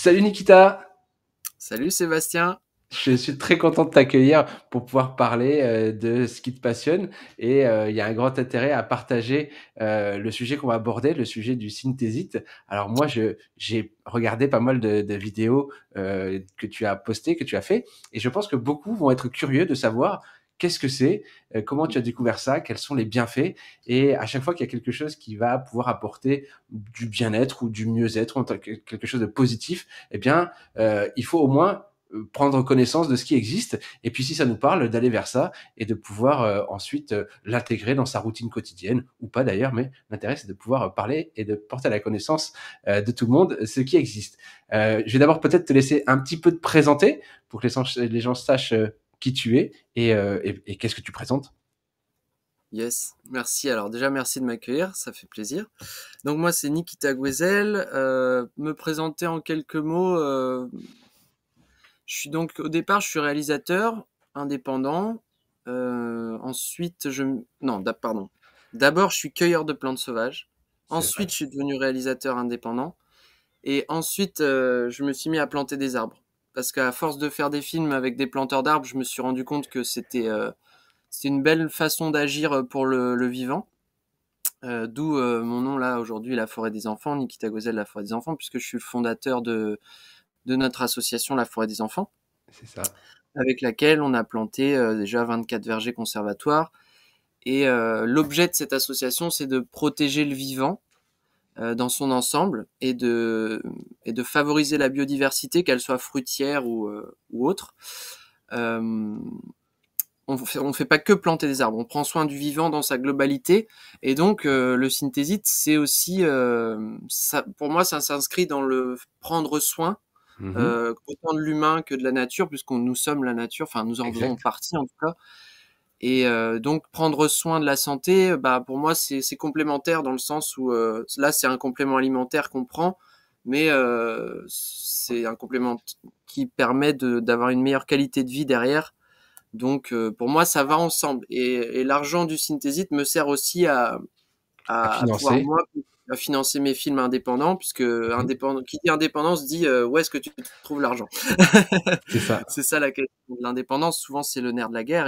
Salut Nikita, Salut Sébastien. je suis très content de t'accueillir pour pouvoir parler de ce qui te passionne et il y a un grand intérêt à partager le sujet qu'on va aborder, le sujet du synthésite. Alors moi, j'ai regardé pas mal de vidéos que tu as postées, que tu as fait et je pense que beaucoup vont être curieux de savoir qu'est-ce que c'est, comment tu as découvert ça, quels sont les bienfaits et à chaque fois qu'il y a quelque chose qui va pouvoir apporter du bien-être ou du mieux-être, ou quelque chose de positif, eh bien, il faut au moins prendre connaissance de ce qui existe et puis si ça nous parle d'aller vers ça et de pouvoir ensuite l'intégrer dans sa routine quotidienne ou pas d'ailleurs, mais l'intérêt c'est de pouvoir parler et de porter à la connaissance de tout le monde ce qui existe. Je vais d'abord peut-être te laisser un petit peu te présenter pour que les gens sachent qui tu es et qu'est-ce que tu présentes. Yes, merci. Alors déjà, merci de m'accueillir, ça fait plaisir. Donc moi, c'est Nikita Gwezel. Me présenter en quelques mots, je suis donc au départ, je suis réalisateur indépendant. Ensuite, non, pardon. D'abord, je suis cueilleur de plantes sauvages. C'est Ensuite, vrai. je suis devenu réalisateur indépendant. Et ensuite, je me suis mis à planter des arbres. Parce qu'à force de faire des films avec des planteurs d'arbres, je me suis rendu compte que c'était une belle façon d'agir pour le vivant. D'où mon nom là aujourd'hui, La Forêt des Enfants, Nikita Gwezel, La Forêt des Enfants, puisque je suis le fondateur de notre association La Forêt des Enfants, C'est ça. avec laquelle on a planté déjà 24 vergers conservatoires. Et l'objet de cette association, c'est de protéger le vivant dans son ensemble et de favoriser la biodiversité, qu'elle soit fruitière ou autre. Euh, on fait pas que planter des arbres, on prend soin du vivant dans sa globalité. Et donc, le synthésite, c'est aussi, ça, pour moi, ça s'inscrit dans le prendre soin, Mhm. autant de l'humain que de la nature, puisqu'on nous sommes la nature, enfin, nous en faisons Exact. partie en tout cas. Et donc, prendre soin de la santé, bah, pour moi, c'est complémentaire dans le sens où là, c'est un complément alimentaire qu'on prend, mais c'est un complément qui permet d'avoir une meilleure qualité de vie derrière. Donc pour moi, ça va ensemble. Et l'argent du synthésite me sert aussi À à pouvoir, financer. moi, à financer mes films indépendants, puisque Mhm. qui dit indépendance dit où est-ce que tu trouves l'argent. C'est ça. C'est ça la question de l'indépendance. Souvent, c'est le nerf de la guerre.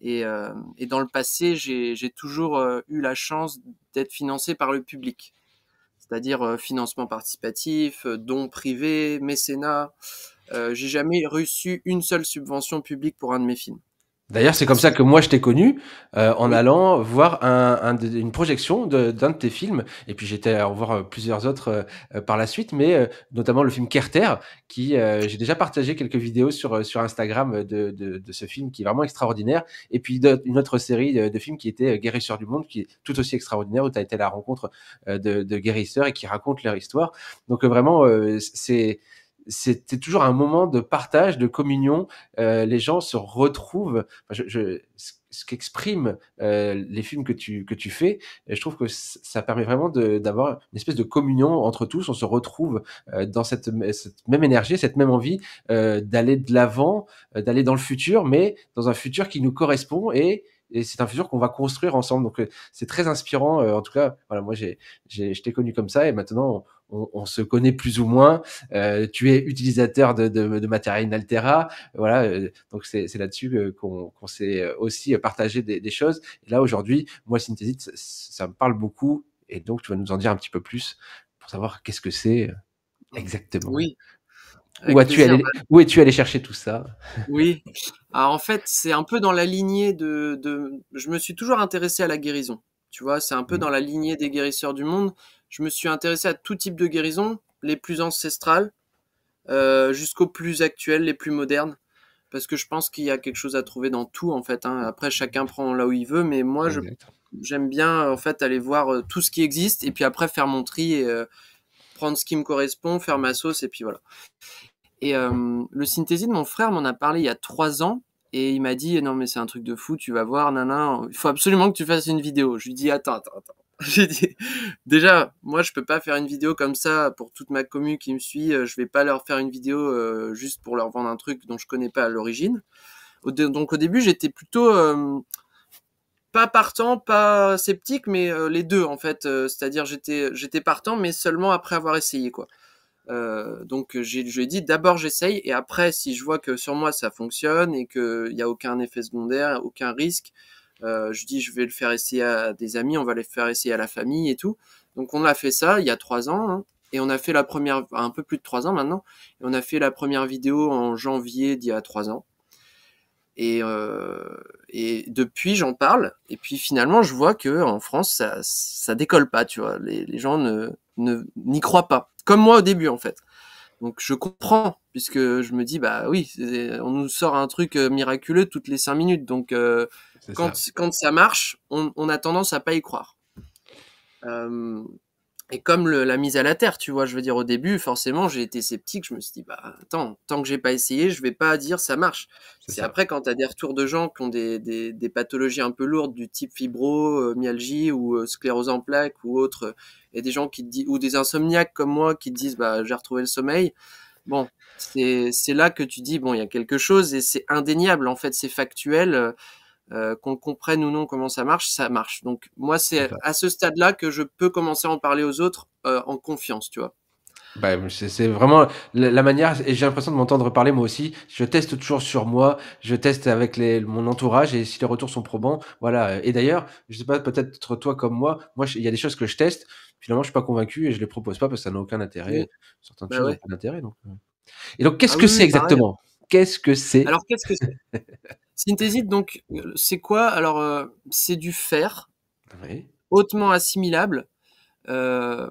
Et dans le passé, j'ai toujours eu la chance d'être financé par le public. C'est-à-dire financement participatif, dons privés, mécénat. J'ai jamais reçu une seule subvention publique pour un de mes films. D'ailleurs, c'est comme Parce ça que que moi je t'ai connu en oui, allant voir une projection d'un de tes films. Et puis j'étais à en voir plusieurs autres par la suite, mais notamment le film Kerter, qui j'ai déjà partagé quelques vidéos sur Instagram de ce film qui est vraiment extraordinaire. Et puis une autre série de films qui était Guérisseurs du Monde, qui est tout aussi extraordinaire, où tu as été à la rencontre de guérisseurs et qui racontent leur histoire. Donc vraiment, c'était toujours un moment de partage, de communion. Les gens se retrouvent ce qu'expriment les films que tu fais, je trouve que ça permet vraiment d'avoir une espèce de communion entre tous. On se retrouve dans cette même énergie, cette même envie d'aller de l'avant, d'aller dans le futur, mais dans un futur qui nous correspond et c'est un futur qu'on va construire ensemble. Donc c'est très inspirant. En tout cas, voilà, moi je t'ai connu comme ça et maintenant on se connaît plus ou moins. Tu es utilisateur de matériel Altera, voilà, donc c'est là-dessus qu'on s'est aussi partagé des choses. Et là aujourd'hui, moi Synthesit, ça me parle beaucoup, et donc tu vas nous en dire un petit peu plus pour savoir qu'est-ce que c'est exactement. oui, avec plaisir. Où es-tu allé chercher tout ça? Oui. Alors en fait, c'est un peu dans la lignée je me suis toujours intéressé à la guérison. Tu vois, c'est un peu Mhm. dans la lignée des guérisseurs du monde. Je me suis intéressé à tout type de guérison, les plus ancestrales, jusqu'aux plus actuelles, les plus modernes. Parce que je pense qu'il y a quelque chose à trouver dans tout, en fait, hein. Après, chacun prend là où il veut, mais moi, Exact. j'aime bien, en fait, aller voir tout ce qui existe, et puis après, faire mon tri, et prendre ce qui me correspond, faire ma sauce, et puis voilà. Et le synthésine, mon frère m'en a parlé il y a 3 ans et il m'a dit non mais c'est un truc de fou, tu vas voir, nana, il faut absolument que tu fasses une vidéo. Je lui dis attends. J'ai dit déjà moi je peux pas faire une vidéo comme ça pour toute ma commu qui me suit, je vais pas leur faire une vidéo juste pour leur vendre un truc dont je connais pas à l'origine. Donc au début j'étais plutôt pas partant, pas sceptique, mais les deux en fait, c'est-à-dire j'étais partant mais seulement après avoir essayé quoi. Donc je lui ai dit d'abord j'essaye et après si je vois que sur moi ça fonctionne et qu'il n'y a aucun effet secondaire, aucun risque, je dis je vais le faire essayer à des amis, on va les faire essayer à la famille et tout. Donc on a fait ça il y a 3 ans, hein, et on a fait la première, un peu plus de 3 ans maintenant, et on a fait la première vidéo en janvier d'il y a 3 ans. Et depuis, j'en parle. Et puis finalement, je vois que en France, ça décolle pas, tu vois. Les gens n'y croient pas. Comme moi au début, en fait. Donc je comprends, puisque je me dis, bah oui, on nous sort un truc miraculeux toutes les 5 minutes. Donc C'est quand, ça. quand ça marche, on a tendance à pas y croire. Euh, et comme la mise à la terre, tu vois, je veux dire, au début, forcément, j'ai été sceptique. Je me suis dit, bah, attends, tant que j'ai pas essayé, je vais pas dire ça marche. C'est C'est ça. après quand tu as des retours de gens qui ont des pathologies un peu lourdes du type fibromyalgie ou sclérose en plaques ou autre, et des gens qui te disent, ou des insomniaques comme moi qui te disent, bah, j'ai retrouvé le sommeil. Bon, c'est là que tu dis, bon, il y a quelque chose et c'est indéniable, en fait, c'est factuel. Qu'on comprenne ou non comment ça marche, ça marche. Donc moi, C'est c'est ça. à ce stade-là que je peux commencer à en parler aux autres en confiance, tu vois. Bah, c'est vraiment la manière et j'ai l'impression de m'entendre parler moi aussi. Je teste toujours sur moi, je teste avec mon entourage et si les retours sont probants, voilà, et d'ailleurs, je sais pas, peut-être toi comme moi, il y a des choses que je teste, finalement je suis pas convaincu et je les propose pas parce que ça n'a aucun Oui, intérêt. Certaines bah choses ont ouais. pas d'intérêt et donc qu'est-ce Ah que oui, c'est oui, pareil. exactement? Qu'est-ce que c'est? Alors qu'est-ce que c'est? Synthésite, donc c'est quoi? Alors c'est du fer Oui, hautement assimilable euh,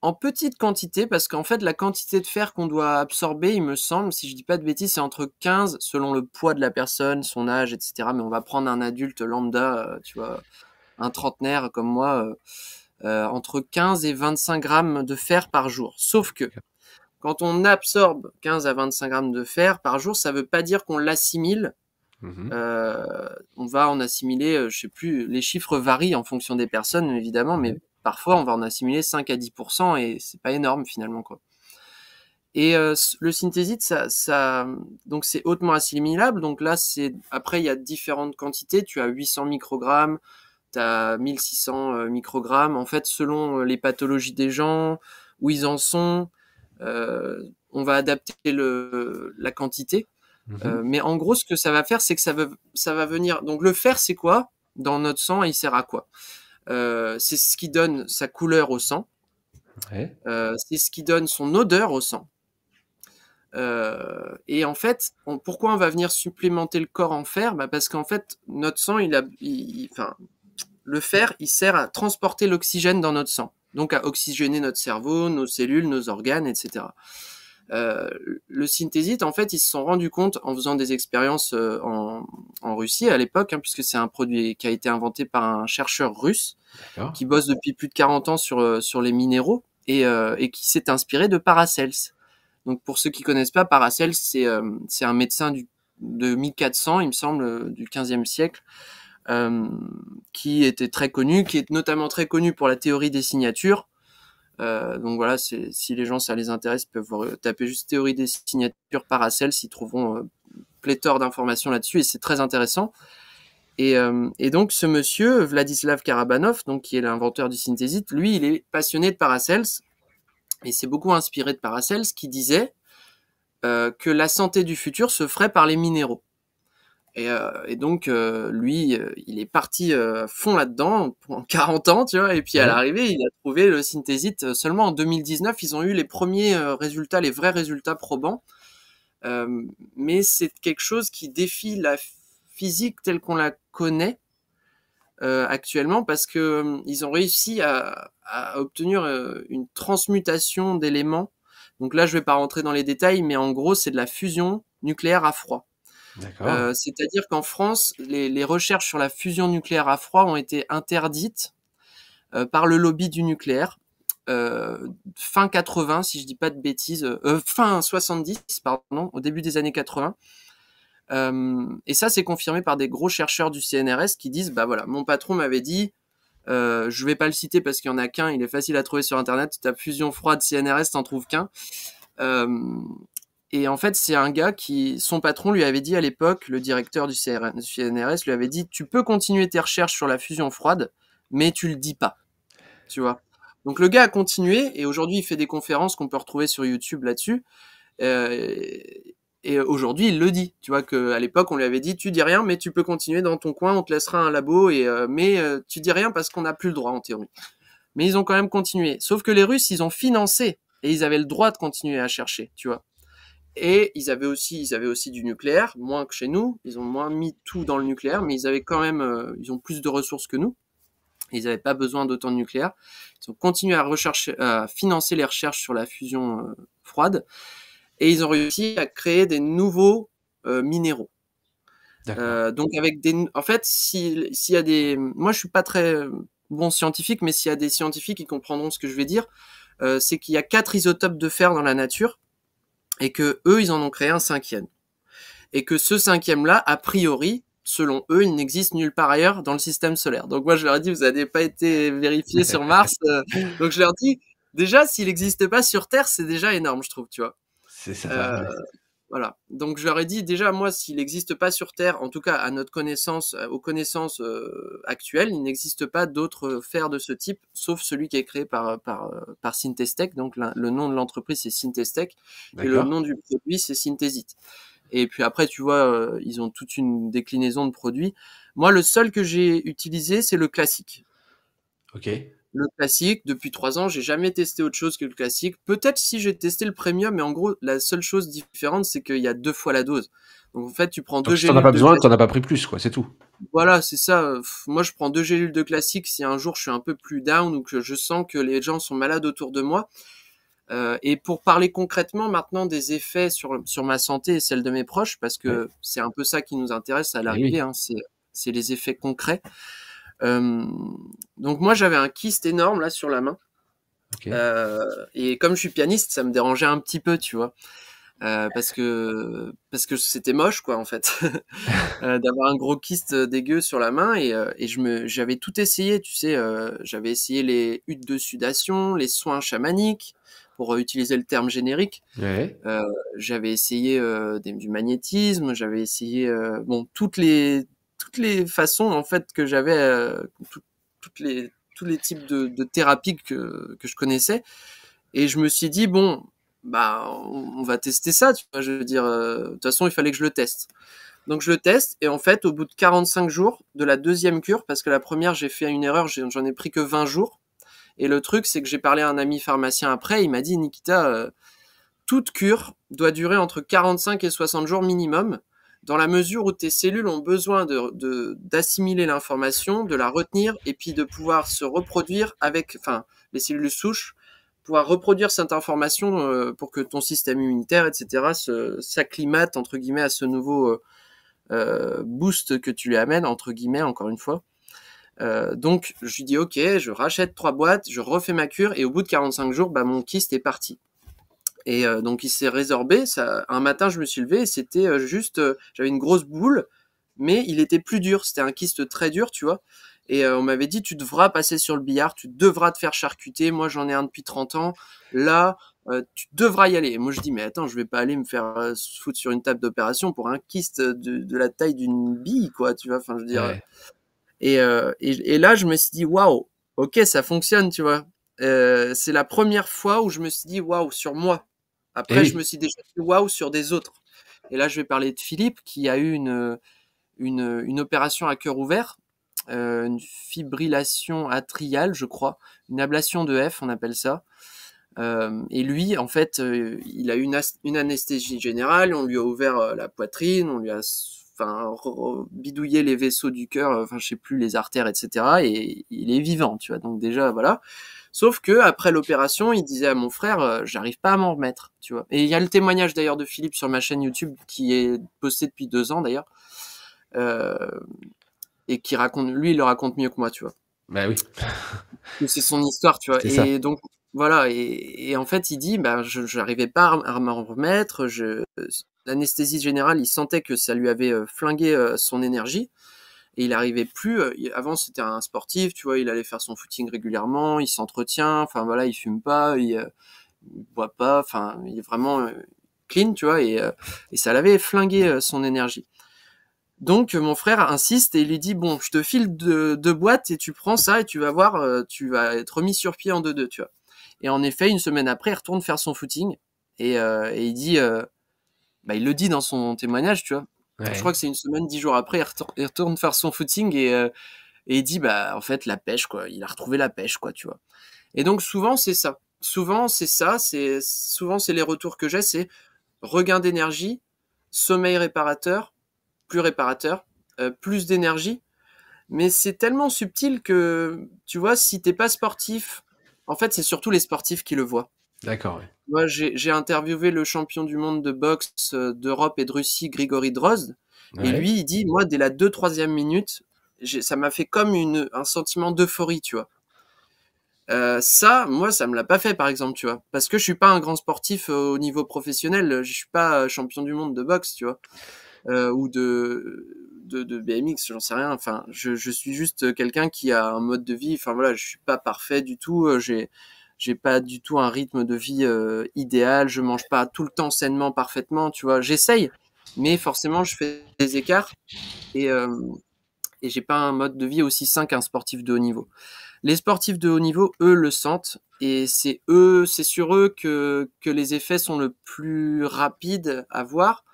en petite quantité parce qu'en fait la quantité de fer qu'on doit absorber, il me semble, si je dis pas de bêtises, c'est entre 15 selon le poids de la personne, son âge, etc. Mais on va prendre un adulte lambda, tu vois, un trentenaire comme moi. Entre 15 et 25 grammes de fer par jour. Sauf que d'accord. quand on absorbe 15 à 25 grammes de fer par jour, ça ne veut pas dire qu'on l'assimile. Mmh. On va en assimiler, je sais plus, les chiffres varient en fonction des personnes évidemment, mais Ouais, parfois on va en assimiler 5 à 10% et c'est pas énorme finalement quoi. Et le synthésite, donc c'est hautement assimilable. Donc là, après il y a différentes quantités. Tu as 800 microgrammes, tu as 1600 microgrammes. En fait, selon les pathologies des gens, où ils en sont, on va adapter la quantité. mmh. Mais en gros, ce que ça va faire, c'est que ça va venir. Donc le fer, c'est quoi dans notre sang et il sert à quoi? C'est ce qui donne sa couleur au sang. Ouais, C'est ce qui donne son odeur au sang. Et en fait, pourquoi on va venir supplémenter le corps en fer? Bah parce qu'en fait, notre sang, enfin, le fer, il sert à transporter l'oxygène dans notre sang, donc à oxygéner notre cerveau, nos cellules, nos organes, etc. Euh, le synthésite, en fait, ils se sont rendus compte en faisant des expériences en Russie à l'époque, hein, puisque c'est un produit qui a été inventé par un chercheur russe d'accord. qui bosse depuis plus de 40 ans sur les minéraux et qui s'est inspiré de Paracels. Donc pour ceux qui connaissent pas, Paracels, c'est un médecin de 1400, il me semble, du 15e siècle, euh, qui était très connu, qui est notamment très connu pour la théorie des signatures. Donc voilà, si les gens ça les intéresse, ils peuvent taper juste théorie des signatures Paracels, ils trouveront pléthore d'informations là-dessus et c'est très intéressant. Et donc ce monsieur, Vladislav Karabanov, donc, qui est l'inventeur du synthésite, lui, il est passionné de Paracels et s'est beaucoup inspiré de Paracels qui disait que la santé du futur se ferait par les minéraux. Et donc, lui, il est parti fond là-dedans pendant 40 ans, tu vois, et puis à Ouais, l'arrivée, il a trouvé le synthésite seulement en 2019. Ils ont eu les premiers résultats, les vrais résultats probants. Mais c'est quelque chose qui défie la physique telle qu'on la connaît actuellement parce que ils ont réussi à obtenir une transmutation d'éléments. Donc là, je vais pas rentrer dans les détails, mais en gros, c'est de la fusion nucléaire à froid. d'accord. C'est-à-dire qu'en France, les recherches sur la fusion nucléaire à froid ont été interdites par le lobby du nucléaire. Fin 80, si je dis pas de bêtises, fin 70, pardon, au début des années 80. Et ça, c'est confirmé par des gros chercheurs du CNRS qui disent, bah voilà, mon patron m'avait dit, je vais pas le citer parce qu'il y en a qu'un, il est facile à trouver sur internet, tu tapes fusion froide CNRS, t'en trouves qu'un. Euh, et en fait, c'est un gars qui, son patron lui avait dit à l'époque, le directeur du CNRS lui avait dit, tu peux continuer tes recherches sur la fusion froide, mais tu le dis pas, tu vois. Donc le gars a continué et aujourd'hui il fait des conférences qu'on peut retrouver sur YouTube là-dessus. Et aujourd'hui il le dit. Tu vois qu'à l'époque on lui avait dit tu dis rien mais tu peux continuer dans ton coin, on te laissera un labo mais tu dis rien parce qu'on n'a plus le droit en théorie. Mais ils ont quand même continué. Sauf que les Russes ils ont financé et ils avaient le droit de continuer à chercher, tu vois. Et ils avaient aussi du nucléaire, moins que chez nous. Ils ont moins mis tout dans le nucléaire, mais ils avaient quand même, ils ont plus de ressources que nous. Ils n'avaient pas besoin d'autant de nucléaire. Ils ont continué à financer les recherches sur la fusion froide, et ils ont réussi à créer des nouveaux minéraux. Donc en fait, s'il y a moi je suis pas très bon scientifique, mais s'il y a des scientifiques qui comprendront ce que je vais dire, c'est qu'il y a 4 isotopes de fer dans la nature. Et que eux, ils en ont créé un 5e. Et que ce 5e-là, a priori, selon eux, il n'existe nulle part ailleurs dans le système solaire. Donc moi, je leur ai dit, vous n'avez pas été vérifié sur Mars. Donc je leur dis, déjà, s'il n'existe pas sur Terre, c'est déjà énorme, je trouve, tu vois. C'est ça. Ouais. Voilà. Donc je leur ai dit, déjà, moi, s'il n'existe pas sur Terre, en tout cas à notre connaissance, aux connaissances actuelles, il n'existe pas d'autres fers de ce type, sauf celui qui est créé par Synthes-Tech. Donc le nom de l'entreprise, c'est Synthes-Tech, et le nom du produit, c'est Synthesite. Et puis après, tu vois, ils ont toute une déclinaison de produits. Moi, le seul que j'ai utilisé, c'est le classique. Ok. Le classique, depuis 3 ans, j'ai jamais testé autre chose que le classique. Peut-être si j'ai testé le premium, mais en gros, la seule chose différente, c'est qu'il y a 2 fois la dose. Donc en fait, tu prends 2 Donc si t'en gélules as pas de besoin, classique. t'en as pas pris plus, quoi, c'est tout. Voilà, c'est ça. Moi, je prends 2 gélules de classique si un jour je suis un peu plus down ou que je sens que les gens sont malades autour de moi. Et pour parler concrètement maintenant des effets sur ma santé et celle de mes proches, parce que c'est un peu ça qui nous intéresse à l'arrivée, hein, c'est les effets concrets. Donc moi j'avais un kyste énorme là sur la main. Okay. Et comme je suis pianiste, ça me dérangeait un petit peu, tu vois. Parce que c'était moche quoi en fait d'avoir un gros kyste dégueu sur la main et j'avais tout essayé, tu sais, j'avais essayé les huttes de sudation, les soins chamaniques pour utiliser le terme générique. Ouais. J'avais essayé du magnétisme, j'avais essayé bon toutes les façons en fait que j'avais tous les types de thérapies que je connaissais, et je me suis dit bon bah on va tester ça, tu vois, je veux dire de toute façon il fallait que je le teste. Donc je le teste et en fait au bout de 45 jours de la deuxième cure, parce que la première j'ai fait une erreur, j'en ai pris que 20 jours, et le truc c'est que j'ai parlé à un ami pharmacien après, il m'a dit Nikita, toute cure doit durer entre 45 et 60 jours minimum, dans la mesure où tes cellules ont besoin d'assimiler l'information, de la retenir, et puis de pouvoir se reproduire les cellules souches, pouvoir reproduire cette information pour que ton système immunitaire, etc., s'acclimate, entre guillemets, à ce nouveau boost que tu lui amènes, entre guillemets, encore une fois. Donc, je lui dis, ok, je rachète 3 boîtes, je refais ma cure, et au bout de 45 jours, bah, mon kyste est parti. Et donc il s'est résorbé. Un matin, je me suis levé et c'était j'avais une grosse boule, mais il était plus dur. C'était un kyste très dur, tu vois. Et on m'avait dit, tu devras passer sur le billard, tu devras te faire charcuter. Moi, j'en ai un depuis 30 ans. Là, tu devras y aller. Et moi, je dis, mais attends, je vais pas aller me faire foutre sur une table d'opération pour un kyste de la taille d'une bille, quoi, tu vois. Enfin, je veux dire. Ouais. Et là, je me suis dit, waouh, ok, ça fonctionne, tu vois. C'est la première fois où je me suis dit, waouh, sur moi. Après, je me suis déjà dit waouh sur des autres. Et là, je vais parler de Philippe qui a eu une opération à cœur ouvert, une fibrillation atriale, je crois, une ablation de F, on appelle ça. Et lui, en fait, il a eu une anesthésie générale, on lui a ouvert la poitrine, on lui a bidouillé les vaisseaux du cœur, je sais plus, les artères, etc. Et il est vivant, tu vois. Donc déjà, voilà. Sauf que après l'opération, il disait à mon frère, j'arrive pas à m'en remettre, tu vois. Et il y a le témoignage d'ailleurs de Philippe sur ma chaîne YouTube qui est posté depuis 2 ans d'ailleurs, et qui raconte, lui, il le raconte mieux que moi, tu vois. Bah oui. C'est son histoire, tu vois. C'est ça. Et donc voilà. Et en fait, il dit, bah, je n'arrivais pas à m'en remettre. L'anesthésie générale, il sentait que ça lui avait flingué son énergie. Et il arrivait plus. Avant, c'était un sportif, tu vois. Il allait faire son footing régulièrement. Il s'entretient. Enfin voilà, il fume pas. Il boit pas. Enfin, il est vraiment clean, tu vois. Et ça l'avait flingué son énergie. Donc mon frère insiste et il lui dit bon, je te file deux boîtes et tu prends ça et tu vas voir, tu vas être remis sur pied en 2-2, tu vois. Et en effet, une semaine après, il retourne faire son footing et il dit, bah, il le dit dans son témoignage, tu vois. Je crois Ouais. que c'est une semaine, 10 jours après, il retourne faire son footing et il dit bah en fait la pêche quoi, il a retrouvé la pêche quoi, tu vois. Et donc souvent c'est ça. Souvent c'est les retours que j'ai, c'est regain d'énergie, sommeil réparateur, plus réparateur, plus d'énergie. Mais c'est tellement subtil que, tu vois, si t'es pas sportif, en fait, c'est surtout les sportifs qui le voient. D'accord, ouais. Moi, j'ai interviewé le champion du monde de boxe d'Europe et de Russie, Grigory Drozd, et Ouais. lui, il dit, moi, dès la 2-3e minute, ça m'a fait comme un sentiment d'euphorie, tu vois. Ça, moi, ça me l'a pas fait, par exemple, tu vois. Parce que je suis pas un grand sportif au niveau professionnel, je suis pas champion du monde de boxe, tu vois. Ou de BMX, j'en sais rien. Enfin, je suis juste quelqu'un qui a un mode de vie. Enfin voilà, je suis pas parfait du tout. J'ai pas du tout un rythme de vie idéal. Je mange pas tout le temps sainement, parfaitement. Tu vois, j'essaye, mais forcément, je fais des écarts et euh, et j'ai pas un mode de vie aussi sain qu'un sportif de haut niveau. Les sportifs de haut niveau, eux, le sentent et c'est sur eux que les effets sont le plus rapides à voir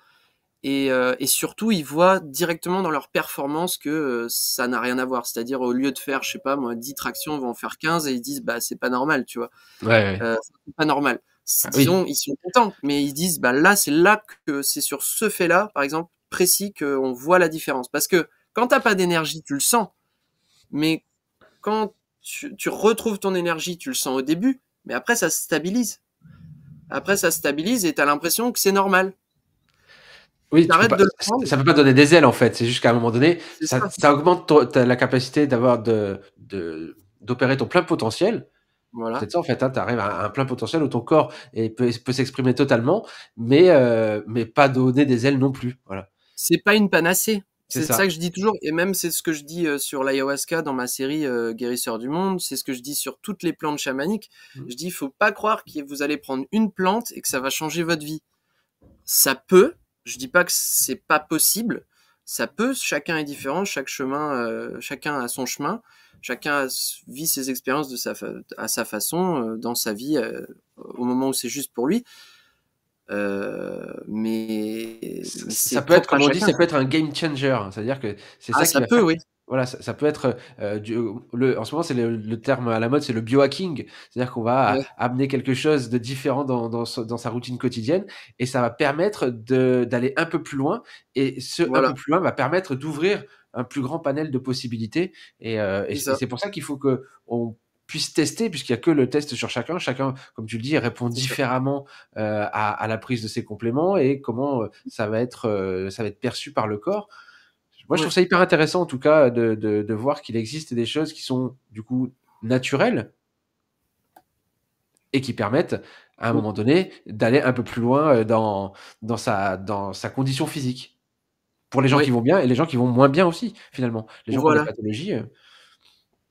et surtout, ils voient directement dans leur performance que ça n'a rien à voir. C'est-à-dire, au lieu de faire, je sais pas moi, 10 tractions, ils vont en faire 15 et ils disent, bah, c'est pas normal, tu vois. Ouais, ouais. C'est pas normal. Ah Disons, oui. ils sont contents, mais ils disent, bah là, c'est là que c'est sur ce fait-là, par exemple, précis, qu'on voit la différence. Parce que quand t'as pas d'énergie, tu le sens. Mais quand tu retrouves ton énergie, tu le sens au début, mais après, ça se stabilise. Après, ça se stabilise et t'as l'impression que c'est normal. Oui, tu peux T'arrêtes pas de le prendre, ça peut pas donner des ailes, en fait. C'est juste qu'à un moment donné, c'est ça. ça augmente ton ta la capacité d'avoir d'opérer ton plein potentiel. Voilà. C'est ça, en fait, hein, tu arrives à un plein potentiel où ton corps peut s'exprimer totalement, mais pas donner des ailes non plus. Voilà, C'est pas une panacée. c'est C'est ça ça. que je dis toujours, et même c'est ce que je dis sur l'ayahuasca dans ma série Guérisseur du monde, c'est ce que je dis sur toutes les plantes chamaniques. Mmh. Je dis, il faut pas croire que vous allez prendre une plante et que ça va changer votre vie. Ça peut, je dis pas que c'est pas possible, ça peut, chacun est différent, chacun a son chemin, chacun vit ses expériences à sa façon, dans sa vie, au moment où c'est juste pour lui. Mais Ça c'est peut être, propre à comme on dit, chacun. ça peut être un game changer. C'est-à-dire que c'est Ah, ça qui ça va peut, faire oui. voilà, ça peut être, en ce moment, c'est le terme à la mode, c'est le biohacking. C'est-à-dire qu'on va Ouais, amener quelque chose de différent dans sa routine quotidienne et ça va permettre d'aller un peu plus loin et ce un peu voilà, plus loin va permettre d'ouvrir un plus grand panel de possibilités et c'est et ça, c'est pour ça qu'il faut qu'on puisse tester puisqu'il y a que le test sur chacun. Chacun, comme tu le dis, répond c'est ça. différemment, à la prise de ces compléments et comment, ça va être perçu par le corps. Moi, je trouve Ouais, ça hyper intéressant, en tout cas, de voir qu'il existe des choses qui sont, du coup, naturelles et qui permettent, à un mmh, moment donné, d'aller un peu plus loin, dans sa condition physique. Pour les gens qui ouais, vont bien et les gens qui vont moins bien aussi, finalement. Les gens qui ont des voilà, pathologies,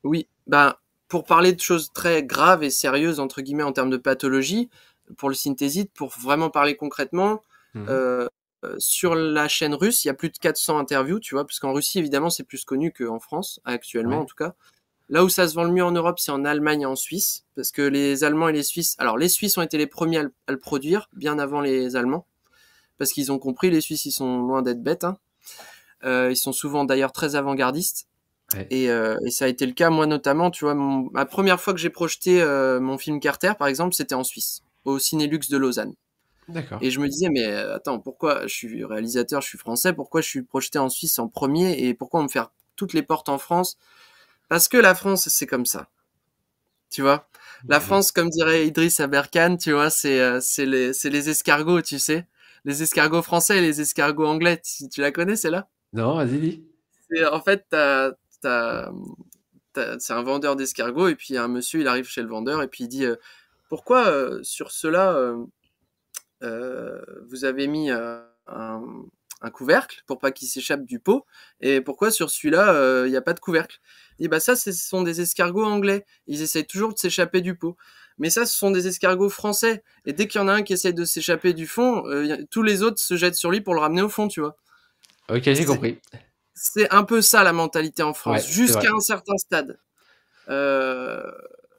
oui. Ben, pour parler de choses très graves et «sérieuses» entre guillemets en termes de pathologie, pour le synthésite, pour vraiment parler concrètement, mmh mh. heu sur la chaîne russe, il y a plus de 400 interviews, tu vois? Parce qu'en Russie, évidemment, c'est plus connu qu'en France, actuellement en Ouais, tout cas. Là où ça se vend le mieux en Europe, c'est en Allemagne et en Suisse, parce que les Allemands et les Suisses, alors les Suisses ont été les premiers à le produire, bien avant les Allemands, parce qu'ils ont compris, les Suisses, ils sont loin d'être bêtes, hein. Ils sont souvent d'ailleurs très avant-gardistes. ouais, Et ça a été le cas, moi notamment, tu vois, ma première fois que j'ai projeté mon film Carter, par exemple, c'était en Suisse, au Cinélux de Lausanne. d'accord. Et je me disais, mais attends, pourquoi je suis réalisateur, je suis français, pourquoi je suis projeté en Suisse en premier et pourquoi on me ferme toutes les portes en France? Parce que la France, c'est comme ça, tu vois. La Ouais. France, comme dirait Idriss Aberkan, tu vois, c'est les escargots, tu sais. Les escargots français et les escargots anglais. Tu la connais, celle-là? Non, vas-y, dis. En fait, t'as, c'est un vendeur d'escargots et puis un monsieur, il arrive chez le vendeur et puis il dit pourquoi sur cela vous avez mis un couvercle pour pas qu'il s'échappe du pot et pourquoi sur celui-là il n'y a pas de couvercle. Il dit bah ça ce sont des escargots anglais, ils essayent toujours de s'échapper du pot. Mais ça ce sont des escargots français et dès qu'il y en a un qui essaye de s'échapper du fond, tous les autres se jettent sur lui pour le ramener au fond, tu vois. OK, j'ai C'est compris. c'est un peu ça la mentalité en France, Ouais, c'est jusqu'à vrai. un certain stade. Heu,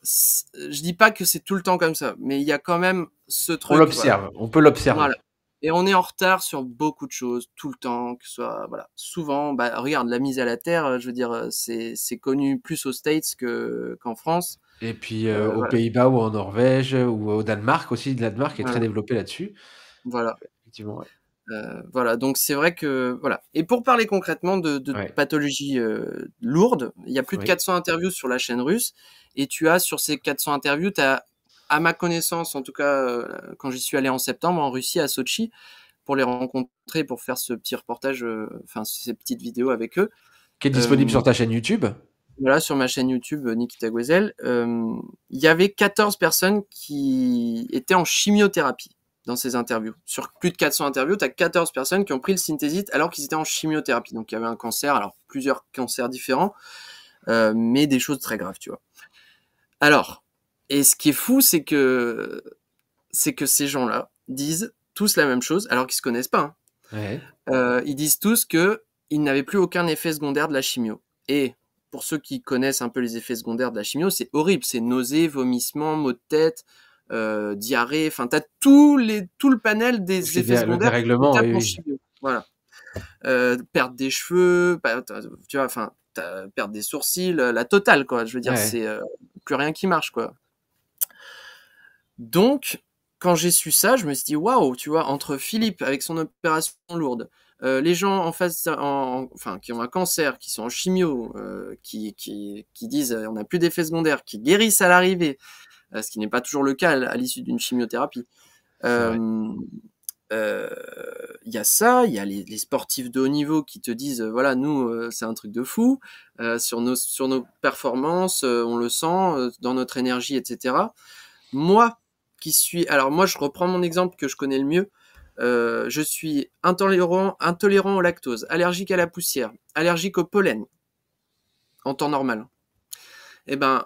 je dis pas que c'est tout le temps comme ça, mais il y a quand même ce On truc, voilà. l'observe, on peut l'observer. Voilà. Et on est en retard sur beaucoup de choses, tout le temps, que ce soit, voilà, souvent, bah, regarde la mise à la terre, je veux dire, c'est connu plus aux States qu'en France. Et puis, aux Voilà, Pays-Bas ou en Norvège ou au Danemark aussi. Le Danemark est très voilà, développé là-dessus. voilà. Effectivement, ouais. Voilà, donc c'est vrai que voilà. Et pour parler concrètement de Ouais, pathologies lourdes, il y a plus de oui. 400 interviews sur la chaîne russe, et tu as sur ces 400 interviews, tu as, à ma connaissance, en tout cas, quand j'y suis allé en septembre en Russie, à Sotchi, pour les rencontrer, pour faire ce petit reportage, enfin ces petites vidéos avec eux. Qui est disponible Euh, sur ta chaîne YouTube? voilà, sur ma chaîne YouTube, Nikita Gwezel, il y avait 14 personnes qui étaient en chimiothérapie dans ces interviews. Sur plus de 400 interviews, tu as 14 personnes qui ont pris le synthésite alors qu'ils étaient en chimiothérapie. Donc il y avait un cancer, alors plusieurs cancers différents, mais des choses très graves, tu vois. Alors, et ce qui est fou, c'est que ces gens-là disent tous la même chose, alors qu'ils se connaissent pas, hein. Ouais. Ils disent tous que ils n'avaient plus aucun effet secondaire de la chimio. Et pour ceux qui connaissent un peu les effets secondaires de la chimio, c'est horrible. C'est nausées, vomissements, maux de tête, diarrhée. Enfin, t'as tout le panel des C'est effets le secondaires que dérèglement, tape oui, en oui. chimio. Voilà. Perdre des cheveux, tu vois, enfin, perdre des sourcils, la totale, quoi. Je veux dire, Ouais, c'est plus rien qui marche, quoi. Donc, quand j'ai su ça, je me suis dit waouh, tu vois, entre Philippe avec son opération lourde, les gens en face, enfin, qui ont un cancer, qui sont en chimio, qui disent on n'a plus d'effets secondaires, qui guérissent à l'arrivée, ce qui n'est pas toujours le cas à l'issue d'une chimiothérapie. c'est vrai. Euh, il y a ça, il y a les sportifs de haut niveau qui te disent voilà, nous, c'est un truc de fou, sur nos performances, on le sent, dans notre énergie, etc. Moi, alors moi, je reprends mon exemple que je connais le mieux. Je suis intolérant au lactose, allergique à la poussière, allergique au pollen, en temps normal. Et ben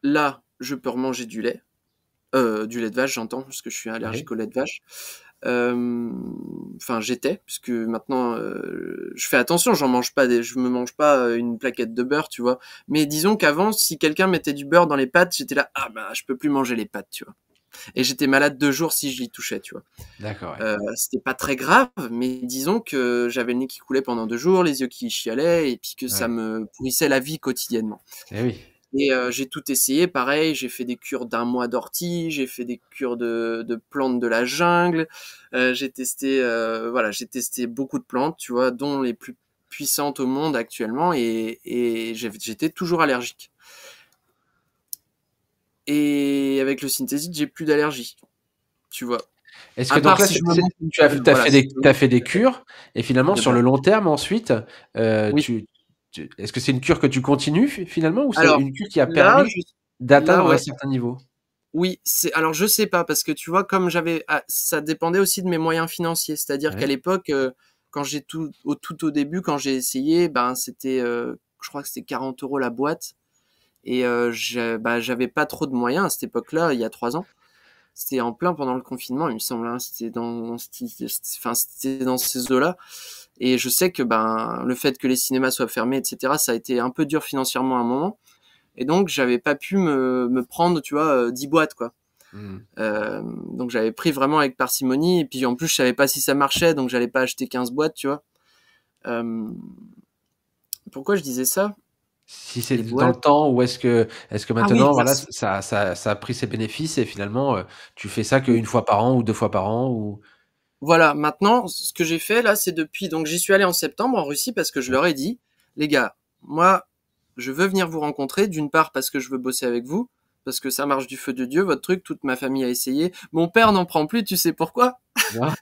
là, je peux remanger du lait de vache, j'entends, parce que je suis Ouais. allergique au lait de vache. Enfin, j'étais, puisque maintenant, je fais attention, je me mange pas une plaquette de beurre, tu vois. Mais disons qu'avant, si quelqu'un mettait du beurre dans les pâtes, j'étais là, ah bah, je peux plus manger les pâtes, tu vois. Et j'étais malade 2 jours si je l'y touchais, tu vois. D'accord, ouais. C'était pas très grave, mais disons que j'avais le nez qui coulait pendant 2 jours, les yeux qui chialaient, et puis que ça Ouais. me pourrissait la vie quotidiennement. Eh oui. Et j'ai tout essayé, pareil, j'ai fait des cures d'1 mois d'ortie, j'ai fait des cures de plantes de la jungle, j'ai testé, voilà, j'ai testé beaucoup de plantes, tu vois, dont les plus puissantes au monde actuellement, et j'étais toujours allergique. Et avec le synthétique, j'ai plus d'allergie, tu vois. Est-ce que À donc part là, si je me mange une pomme, tu as voilà, fait si des je me tu mange fait une des pomme cures et finalement de sur le beurre. long terme ensuite, Oui. est-ce que c'est une cure que tu continues finalement ou c'est Alors une cure qui a là, permis d'atteindre un ouais. certain niveau? Oui, alors je sais pas parce que tu vois, comme ça dépendait aussi de mes moyens financiers. C'est-à-dire qu'à Ouais. l'époque, quand tout au début, quand j'ai essayé, ben c'était, je crois que c'était 40 € la boîte, et j'avais pas trop de moyens à cette époque-là, il y a 3 ans. C'était en plein pendant le confinement, il me semble, hein. Enfin, c'était dans ces eaux-là. Et je sais que ben le fait que les cinémas soient fermés, etc., ça a été un peu dur financièrement à un moment. Et donc j'avais pas pu me prendre, tu vois, 10 boîtes, quoi. Mmh. Donc j'avais pris vraiment avec parcimonie, et puis en plus je savais pas si ça marchait, donc j'allais pas acheter 15 boîtes, tu vois. Euh, Pourquoi je disais ça? Si c'est Les dans le boîtes. temps ou est-ce que Ah oui, maintenant voilà, merci. ça a pris ses bénéfices et finalement, tu fais ça Oui. qu'1 fois par an ou 2 fois par an ou Voilà, maintenant, ce que j'ai fait là, c'est depuis. Donc j'y suis allé en septembre en Russie parce que je ouais. leur ai dit, les gars, moi, je veux venir vous rencontrer, d'une part parce que je veux bosser avec vous, parce que ça marche du feu de Dieu, votre truc, toute ma famille a essayé. Mon père n'en prend plus, tu sais pourquoi? Ah!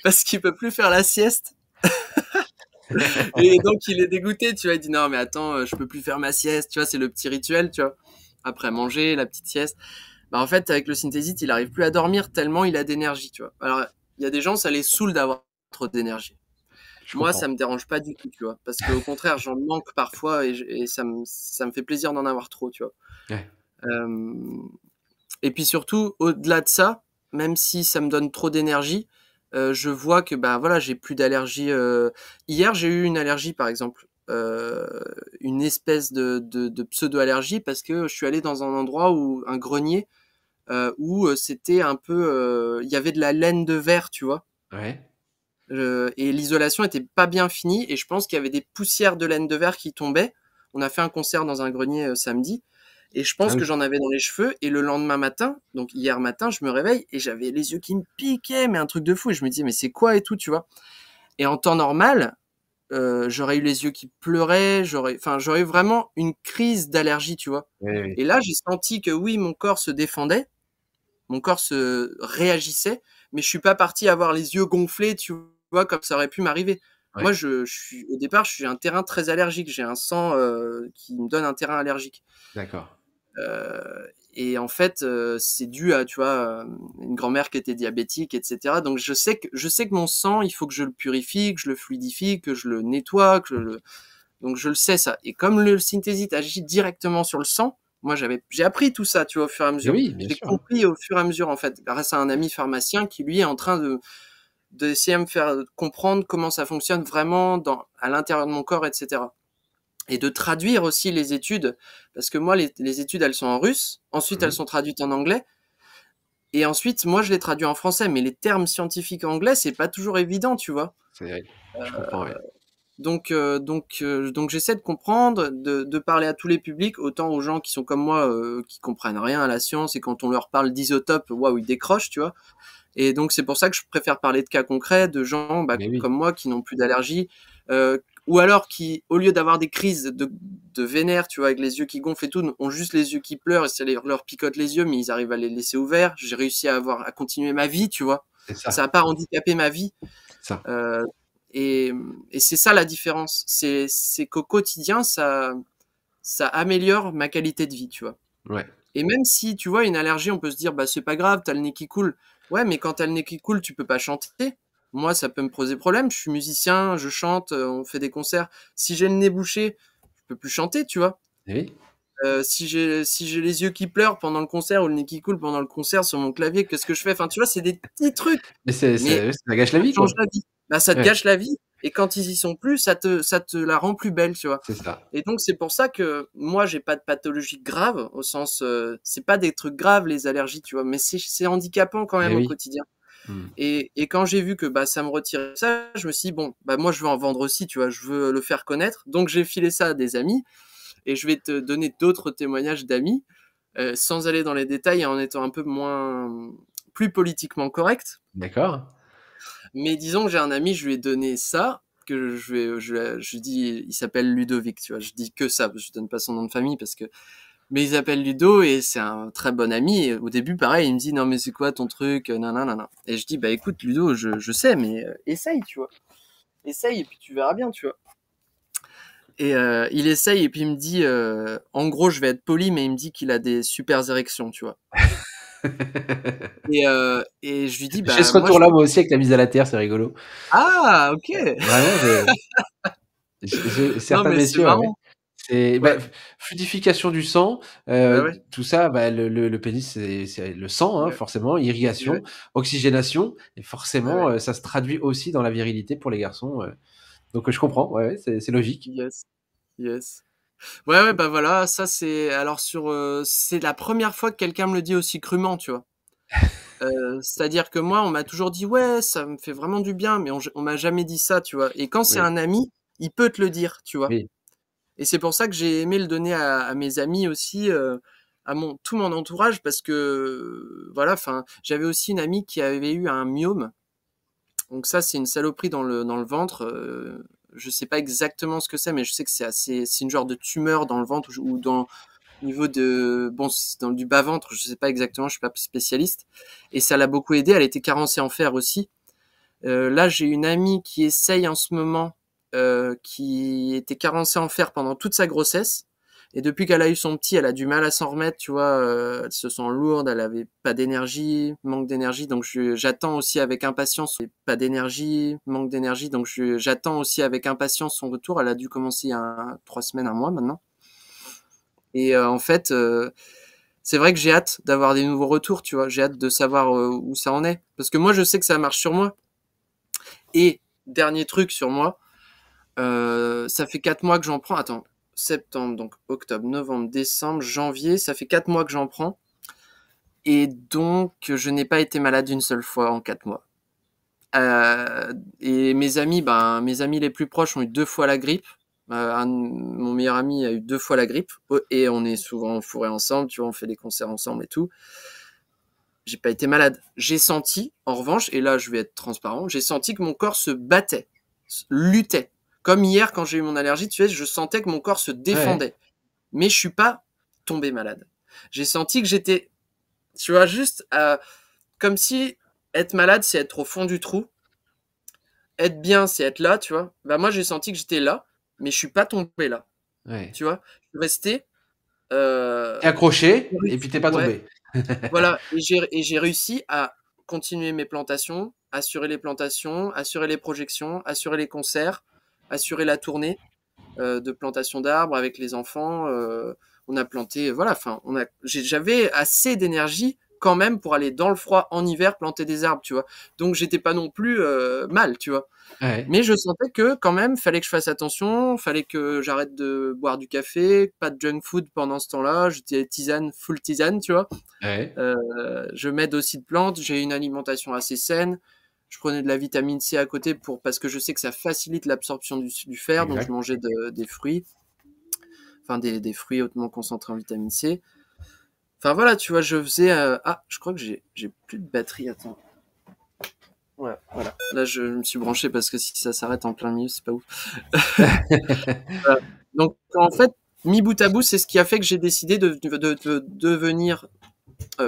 Parce qu'il peut plus faire la sieste. Et donc il est dégoûté, tu vois, il dit non mais attends, je peux plus faire ma sieste, tu vois, c'est le petit rituel, tu vois. Après manger, la petite sieste. Bah en fait, avec le synthésite, il arrive plus à dormir tellement il a d'énergie, tu vois. Alors, il y a des gens, ça les saoule d'avoir trop d'énergie. Je Moi, ça comprends. me dérange pas du tout, tu vois, parce qu'au contraire, j'en manque parfois, et ça me fait plaisir d'en avoir trop, tu vois. Ouais. Euh, et puis surtout, au-delà de ça, même si ça me donne trop d'énergie, je vois que bah voilà, j'ai plus d'allergie. Hier, j'ai eu une allergie, par exemple, une espèce de pseudo-allergie parce que je suis allé dans un endroit où un grenier où c'était un peu, il y avait de la laine de verre, tu vois. Ouais. Et l'isolation était pas bien finie et je pense qu'il y avait des poussières de laine de verre qui tombaient. On a fait un concert dans un grenier samedi et je Ah pense que oui. j'en avais dans les cheveux et le lendemain matin, donc hier matin, je me réveille et j'avais les yeux qui me piquaient, mais un truc de fou et je me dis mais c'est quoi et tout, tu vois. Et en temps normal, j'aurais eu les yeux qui pleuraient, j'aurais eu vraiment une crise d'allergie, tu vois. Oui, oui. Et là, j'ai senti que oui, mon corps se défendait, mon corps se réagissait, mais je suis pas parti avoir les yeux gonflés, tu vois, comme ça aurait pu m'arriver. Ouais. Moi, au départ, je suis un terrain très allergique. J'ai un sang qui me donne un terrain allergique. D'accord. Et en fait, c'est dû à, tu vois, une grand-mère qui était diabétique, etc. Donc, je sais que mon sang, il faut que je le purifie, que je le fluidifie, que je le nettoie, donc je le sais ça. Et comme le synthésite agit directement sur le sang, moi j'ai appris tout ça, tu vois, au fur et à Et mesure. oui, bien J'ai sûr, hein. compris au fur et à mesure en fait, grâce à un ami pharmacien qui lui est en train d'essayer de me faire comprendre comment ça fonctionne vraiment à l'intérieur de mon corps, etc. Et de traduire aussi les études, parce que moi les études elles sont en russe, ensuite elles Mmh. sont traduites en anglais, et ensuite moi je les traduis en français, mais les termes scientifiques anglais c'est pas toujours évident, tu vois. C'est vrai. Je comprends, ouais. Donc j'essaie de comprendre, de parler à tous les publics, autant aux gens qui sont comme moi, qui comprennent rien à la science et quand on leur parle d'isotopes, waouh, ils décrochent, tu vois. Et donc c'est pour ça que je préfère parler de cas concrets, de gens bah, Mais oui. comme moi qui n'ont plus d'allergie, ou alors qui, au lieu d'avoir des crises de vénère, tu vois, avec les yeux qui gonflent et tout, ont juste les yeux qui pleurent et ça leur picote les yeux, mais ils arrivent à les laisser ouverts. J'ai réussi à continuer ma vie, tu vois. C'est Ça ça, n'a pas handicapé ma vie. c'est ça. Euh, et, et c'est ça la différence. C'est qu'au quotidien, ça améliore ma qualité de vie, tu vois. Ouais. Et même si, tu vois, une allergie, on peut se dire, bah, c'est pas grave, t'as le nez qui coule. Ouais, mais quand t'as le nez qui coule, tu peux pas chanter. Moi, ça peut me poser problème. Je suis musicien, je chante, on fait des concerts. Si j'ai le nez bouché, je peux plus chanter, tu vois. Et oui. Si j'ai les yeux qui pleurent pendant le concert ou le nez qui coule pendant le concert sur mon clavier, qu'est-ce que je fais? Enfin, tu vois, c'est des petits trucs. Mais c'est Mais ouais, ça gâche la ça vie, change quoi. la vie. Bah, ça te Ouais, gâche la vie. Et quand ils y sont plus, ça te la rend plus belle, tu vois. c'est ça. Et donc, c'est pour ça que moi, j'ai pas de pathologie grave, au sens, c'est pas des trucs graves, les allergies, tu vois, mais c'est handicapant quand Mais même au oui. quotidien. Mmh. Et quand j'ai vu que bah, ça me retirait ça, je me suis dit, bon, bah, moi, je veux en vendre aussi, tu vois, je veux le faire connaître. Donc, j'ai filé ça à des amis et je vais te donner d'autres témoignages d'amis, sans aller dans les détails et en étant un peu plus politiquement correct. D'accord. Mais disons que j'ai un ami, je lui ai donné ça, que je dis, il s'appelle Ludovic, tu vois, je dis que ça, parce que je donne pas son nom de famille parce que, mais il s'appelle Ludo et c'est un très bon ami. Et au début, pareil, il me dit, non, mais c'est quoi ton truc, nanana. Et je dis, bah écoute, Ludo, je sais, mais essaye, tu vois. Essaye et puis tu verras bien, tu vois. Et il essaye et puis il me dit, en gros, je vais être poli, mais il me dit qu'il a des super érections, tu vois. Et je lui dis, J'ai bah ce moi, je retour-là, peux. moi aussi, avec la mise à la terre, c'est rigolo. Ah, ok. Vraiment, j'ai Non, certains mais c'est messieurs, ouais, ouais. marrant. C'est bah, Ouais, fluidification du sang, bah ouais. tout ça, bah, le pénis, c'est le sang, hein, Ouais, forcément, et ouais, irrigation, oxygénation et ouais, forcément, ouais. ça se traduit aussi dans la virilité pour les garçons, donc je comprends, ouais, ouais, c'est logique. Yes, yes. Ouais, ouais, bah voilà, ça c'est alors c'est la première fois que quelqu'un me le dit aussi crûment, tu vois? C'est-à-dire que moi, on m'a toujours dit: «Ouais, ça me fait vraiment du bien», mais on m'a jamais dit ça, tu vois? Et quand c'est Oui, un ami, il peut te le dire, tu vois? oui, Et c'est pour ça que j'ai aimé le donner à mes amis aussi, à tout mon entourage parce que, voilà, enfin, j'avais aussi une amie qui avait eu un myome. Donc ça, c'est une saloperie dans le ventre. Je sais pas exactement ce que c'est, mais je sais que c'est une genre de tumeur dans le ventre ou dans au niveau de, bon, c'est dans du bas-ventre, je sais pas exactement, je suis pas spécialiste. Et ça l'a beaucoup aidé. Elle était carencée en fer aussi. Là, j'ai une amie qui essaye en ce moment, qui était carencée en fer pendant toute sa grossesse. Et depuis qu'elle a eu son petit, elle a du mal à s'en remettre, tu vois. Elle se sent lourde, elle avait pas d'énergie, manque d'énergie. Donc j'attends aussi avec impatience, pas d'énergie, manque d'énergie. Donc j'attends aussi avec impatience son retour. Elle a dû commencer il y a 3 semaines, un mois maintenant. Et en fait, c'est vrai que j'ai hâte d'avoir des nouveaux retours, tu vois. J'ai hâte de savoir où ça en est. Parce que moi, je sais que ça marche sur moi. Et dernier truc sur moi, ça fait 4 mois que j'en prends. Attends, septembre, donc octobre, novembre, décembre, janvier, ça fait 4 mois que j'en prends. Et donc, je n'ai pas été malade une seule fois en 4 mois. Et mes amis les plus proches ont eu 2 fois la grippe. Mon meilleur ami a eu 2 fois la grippe. Et on est souvent fourrés ensemble, tu vois, on fait des concerts ensemble et tout. J'ai pas été malade. J'ai senti, en revanche, et là je vais être transparent, j'ai senti que mon corps se battait, luttait. Comme hier quand j'ai eu mon allergie, tu sais, je sentais que mon corps se défendait. Ouais. Mais je suis pas tombé malade. J'ai senti que j'étais, tu vois, juste comme si être malade, c'est être au fond du trou. Être bien, c'est être là, tu vois. Bah moi, j'ai senti que j'étais là, mais je suis pas tombé là, Ouais. tu vois. Je suis resté. T'es accroché et puis t'es pas Ouais, tombé. voilà. Et j'ai réussi à continuer mes plantations, assurer les plantations, assurer les projections, assurer les concerts, assurer la tournée de plantation d'arbres avec les enfants. On a planté, voilà. Enfin, j'avais assez d'énergie quand même pour aller dans le froid en hiver planter des arbres, tu vois. Donc j'étais pas non plus mal, tu vois. Ouais. Mais je sentais que quand même, fallait que je fasse attention, fallait que j'arrête de boire du café, pas de junk food pendant ce temps-là. J'étais tisane, full tisane, tu vois. Ouais. Je m'aide aussi de plantes, j'ai une alimentation assez saine. Je prenais de la vitamine C à côté parce que je sais que ça facilite l'absorption du fer, donc je Exact. mangeais des fruits, enfin des fruits hautement concentrés en vitamine C. Enfin voilà, tu vois, je faisais. Ah, je crois que j'ai plus de batterie. Attends. Ouais, voilà. Là, je me suis branché parce que si ça s'arrête en plein milieu, c'est pas ouf. Voilà. Donc, en fait, mi bout à bout, c'est ce qui a fait que j'ai décidé de devenir.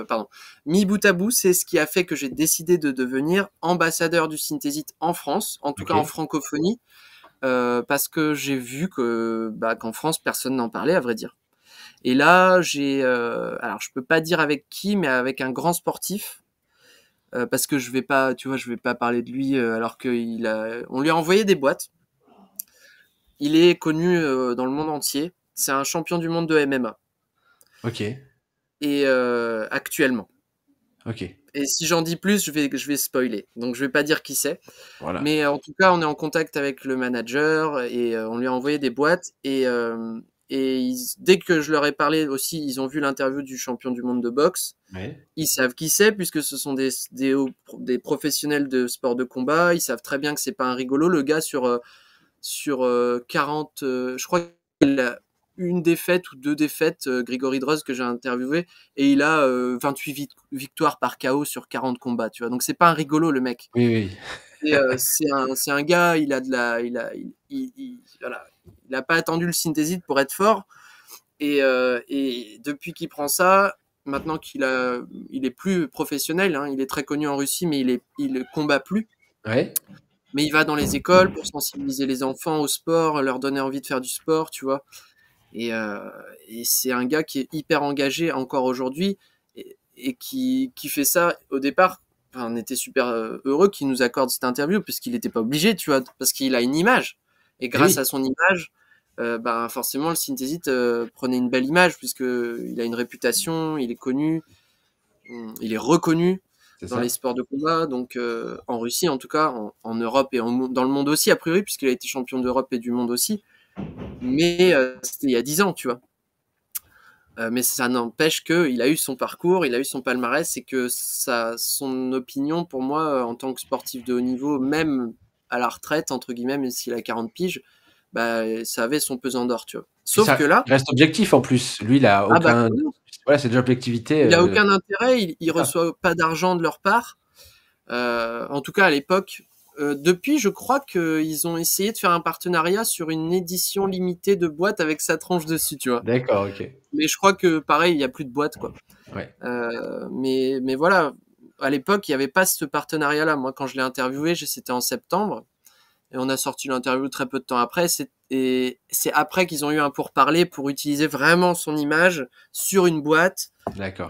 Pardon. Mi bout à bout, c'est ce qui a fait que j'ai décidé de devenir ambassadeur du synthésite en France, en tout cas en OK. francophonie, parce que j'ai vu qu'en France, personne n'en parlait, à vrai dire. Et là, alors je peux pas dire avec qui, mais avec un grand sportif, parce que je vais pas, tu vois, je vais pas parler de lui alors on lui a envoyé des boîtes. Il est connu dans le monde entier. C'est un champion du monde de MMA. OK. Et actuellement. OK. Et si j'en dis plus, je vais spoiler. Donc je vais pas dire qui c'est. Voilà. Mais en tout cas, on est en contact avec le manager et on lui a envoyé des boîtes. Dès que je leur ai parlé aussi, ils ont vu l'interview du champion du monde de boxe. Ouais. Ils savent qui c'est puisque ce sont des professionnels de sport de combat. Ils savent très bien que c'est pas un rigolo. Le gars sur 40, je crois qu'il a une défaite ou 2 défaites, Grigory Droz que j'ai interviewé, et il a 28 victoires par KO sur 40 combats, tu vois. Donc c'est pas un rigolo le mec. Oui, oui. Et c'est un gars, il a de la, voilà, il a pas attendu le synthésite pour être fort. Et depuis qu'il prend ça, maintenant il est plus professionnel, hein, il est très connu en Russie, mais il combat plus. Ouais. Mais il va dans les écoles pour sensibiliser les enfants au sport, leur donner envie de faire du sport, tu vois. Et, euh, et c'est un gars qui est hyper engagé encore aujourd'hui et qui fait ça au départ. Enfin, on était super heureux qu'il nous accorde cette interview puisqu'il n'était pas obligé, tu vois, parce qu'il a une image. Et Et grâce à oui, son image, forcément, le synthésite prenait une belle image puisqu'il a une réputation, il est connu, il est reconnu c'est dans les ça. sports de combat, donc en Russie en tout cas, en Europe et dans le monde aussi a priori, puisqu'il a été champion d'Europe et du monde aussi. Mais c'était il y a 10 ans, tu vois. Mais ça n'empêche qu'il a eu son parcours, il a eu son palmarès et que son opinion pour moi en tant que sportif de haut niveau, même à la retraite, entre guillemets, même s'il a 40 piges, ça avait son pesant d'or, tu vois. Puis Sauf que ça, là, il reste objectif en plus. Lui, il a ah bah aucun, clairement, voilà, c'est de l'objectivité, il a aucun intérêt, il c'est ça. reçoit pas d'argent de leur part. En tout cas à l'époque. Depuis, je crois qu'ils ont essayé de faire un partenariat sur une édition limitée de boîtes avec sa tranche dessus, tu vois. D'accord, OK. Mais je crois que pareil, il y a plus de boîtes, quoi. Ouais. Mais voilà, à l'époque, il n'y avait pas ce partenariat-là. Moi, quand je l'ai interviewé, c'était en septembre, et on a sorti l'interview très peu de temps après. Et c'est après qu'ils ont eu un pourparler pour utiliser vraiment son image sur une boîte D'accord.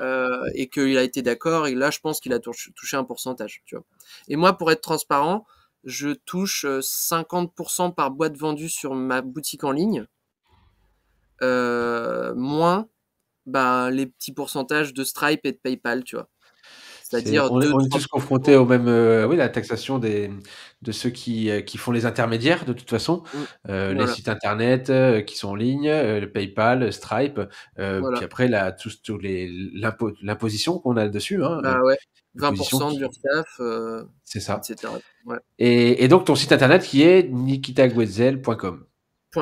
et qu'il a été d'accord. Et là, je pense qu'il a touché un pourcentage, tu vois. Et moi, pour être transparent, je touche 50% par boîte vendue sur ma boutique en ligne, moins les petits pourcentages de Stripe et de PayPal, tu vois. C'est-à-dire On est 2-3 tous confrontés au même, oui, la taxation de ceux qui font les intermédiaires de toute façon, mmh, les voilà, sites internet, qui sont en ligne, le PayPal, Stripe, puis voilà. après la tous les l'imposition qu'on a dessus, hein, Bah, ouais, l'imposition 20% de qui l'URSSAF, c'est et ça cetera. Ouais, et donc ton site internet qui est nikitagwetzel.com.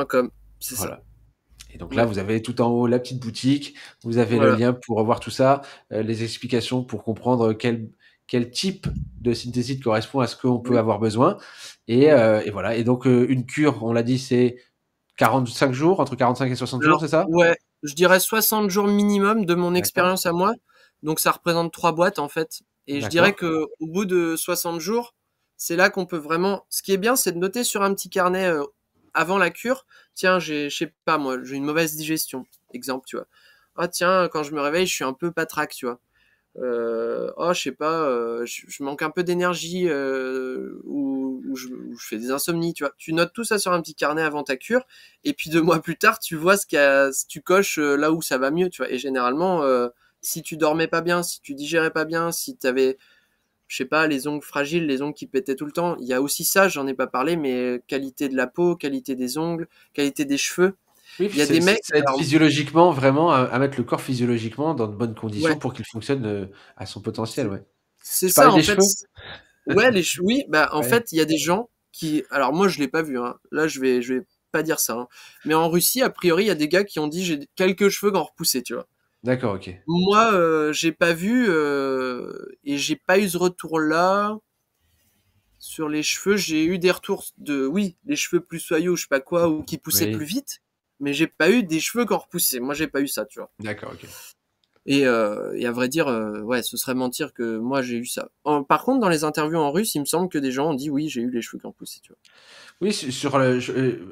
.com, c'est ça. Voilà. Et donc là, Ouais, vous avez tout en haut la petite boutique, vous avez le voilà. lien pour revoir tout ça, les explications pour comprendre quel type de synthésite correspond à ce qu'on peut Oui. avoir besoin Mmh. et voilà et donc une cure, on l'a dit, c'est 45 jours, entre 45 et 60 jours, Alors, c'est ça? ouais, je dirais 60 jours minimum de mon D'accord, expérience à moi. Donc ça représente 3 boîtes en fait. Et je dirais d'accord, que au bout de 60 jours, c'est là qu'on peut vraiment. Ce qui est bien, c'est de noter sur un petit carnet avant la cure. Tiens, je sais pas moi, j'ai une mauvaise digestion. Exemple, tu vois. Ah tiens, quand je me réveille, je suis un peu patraque, tu vois. Oh, je sais pas, je manque un peu d'énergie ou je fais des insomnies, tu vois. Tu notes tout ça sur un petit carnet avant ta cure, et puis 2 mois plus tard, tu vois si tu coches là où ça va mieux, tu vois. Et généralement, si tu dormais pas bien, si tu digérais pas bien, si t'avais, je sais pas, les ongles fragiles, les ongles qui pétaient tout le temps, il y a aussi ça, j'en ai pas parlé, mais qualité de la peau, qualité des ongles, qualité des cheveux. oui, puis Il y a des mecs, ça aide alors, physiologiquement vraiment à mettre le corps physiologiquement dans de bonnes conditions ouais, pour qu'il fonctionne, à son potentiel, c'est ouais. c'est Tu ça parlais en des fait. cheveux? Ouais, oui, bah en Ouais, fait, il y a des gens qui, alors moi je l'ai pas vu, hein. Là je vais pas dire ça, hein. Mais en Russie, a priori, il y a des gars qui ont dit j'ai quelques cheveux qui ont repoussé, tu vois. d'accord, OK. Moi, j'ai pas vu et j'ai pas eu ce retour-là sur les cheveux. J'ai eu des retours de, oui, les cheveux plus soyeux, ou je sais pas quoi, ou qui poussaient plus Oui, vite, mais j'ai pas eu des cheveux qui ont repoussé. Moi, j'ai pas eu ça, tu vois. d'accord, OK. Et à vrai dire, ouais, ce serait mentir que moi j'ai eu ça. Par contre, dans les interviews en russe, il me semble que des gens ont dit oui, j'ai eu les cheveux qui ont poussé, tu vois. Oui, sur le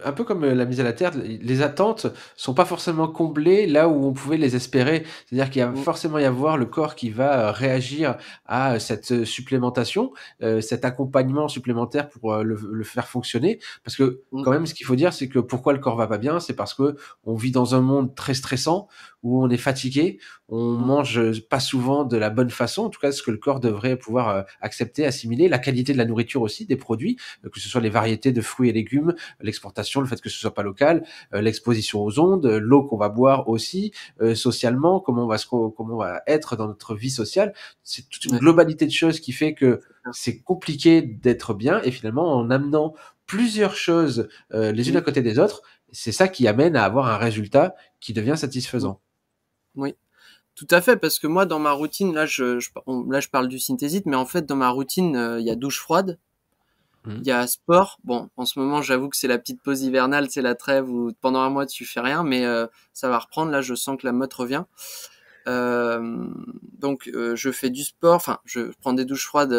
un peu comme, la mise à la terre, les attentes sont pas forcément comblées là où on pouvait les espérer. C'est-à-dire qu'il va Mm, forcément y avoir le corps qui va, réagir à cette, supplémentation, cet accompagnement supplémentaire pour, le faire fonctionner. Parce que mm, quand même, ce qu'il faut dire, c'est que pourquoi le corps va pas bien? C'est parce qu'on vit dans un monde très stressant, où on est fatigué, on mm, mange, pas souvent de la bonne façon, en tout cas ce que le corps devrait pouvoir, accepter, assimiler. La qualité de la nourriture aussi, des produits, que ce soit les variétés de fruits et légumes, l'exportation, le fait que ce soit pas local, l'exposition aux ondes, l'eau qu'on va boire aussi, socialement, comment on va être dans notre vie sociale. C'est toute une ouais, globalité de choses qui fait que c'est ça. c'est compliqué d'être bien et finalement en amenant plusieurs choses, les unes Mm, à côté des autres, c'est ça qui amène à avoir un résultat qui devient mm, satisfaisant. oui, tout à fait, parce que moi, dans ma routine, là, là, je parle du synthésite, mais en fait, dans ma routine, il y a douche froide, Mmh. il y a sport. Bon, en ce moment, j'avoue que c'est la petite pause hivernale, c'est la trêve où pendant un mois, tu fais rien, mais ça va reprendre. Là, je sens que la mode revient. Euh, donc, je fais du sport, enfin, je prends des douches froides,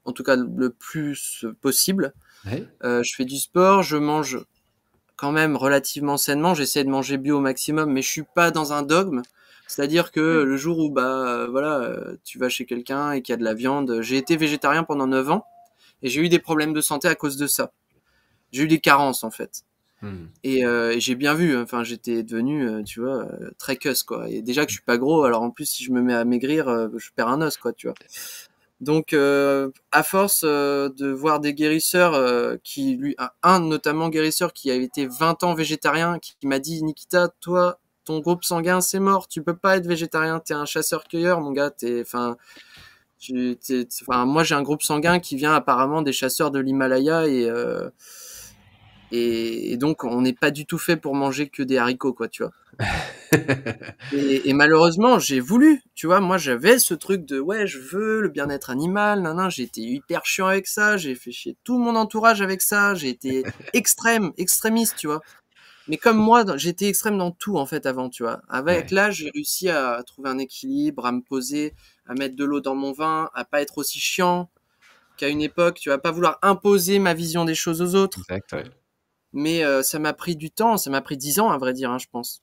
en tout cas le plus possible. Ouais. Je fais du sport, je mange quand même relativement sainement. J'essaie de manger bio au maximum, mais je suis pas dans un dogme. C'est-à-dire que Oui. le jour où voilà, tu vas chez quelqu'un et qu'il y a de la viande, j'ai été végétarien pendant 9 ans et j'ai eu des problèmes de santé à cause de ça. J'ai eu des carences en fait. Mmh. Et j'ai bien vu, enfin j'étais devenu, tu vois, très cuss quoi. Et déjà que je suis pas gros, alors en plus si je me mets à maigrir, je perds un os quoi, tu vois. Donc, à force de voir des guérisseurs qui, lui, un notamment guérisseur qui a été 20 ans végétarien, qui m'a dit, Nikita, toi, ton groupe sanguin, c'est mort, tu peux pas être végétarien, t'es un chasseur-cueilleur, mon gars, enfin, enfin, moi j'ai un groupe sanguin qui vient apparemment des chasseurs de l'Himalaya et donc on n'est pas du tout fait pour manger que des haricots, quoi, tu vois. Et malheureusement, j'ai voulu, tu vois, moi j'avais ce truc de ouais, je veux le bien-être animal, nan, j'ai été hyper chiant avec ça, j'ai fait chier tout mon entourage avec ça, j'ai été extrémiste, tu vois. Mais comme moi, j'étais extrême dans tout en fait avant, tu vois. Avec Ouais. l'âge, j'ai réussi à trouver un équilibre, à me poser, à mettre de l'eau dans mon vin, à pas être aussi chiant qu'à une époque, tu vas pas vouloir imposer ma vision des choses aux autres. Exact, ouais. Mais ça m'a pris du temps, ça m'a pris 10 ans à vrai dire, hein, je pense.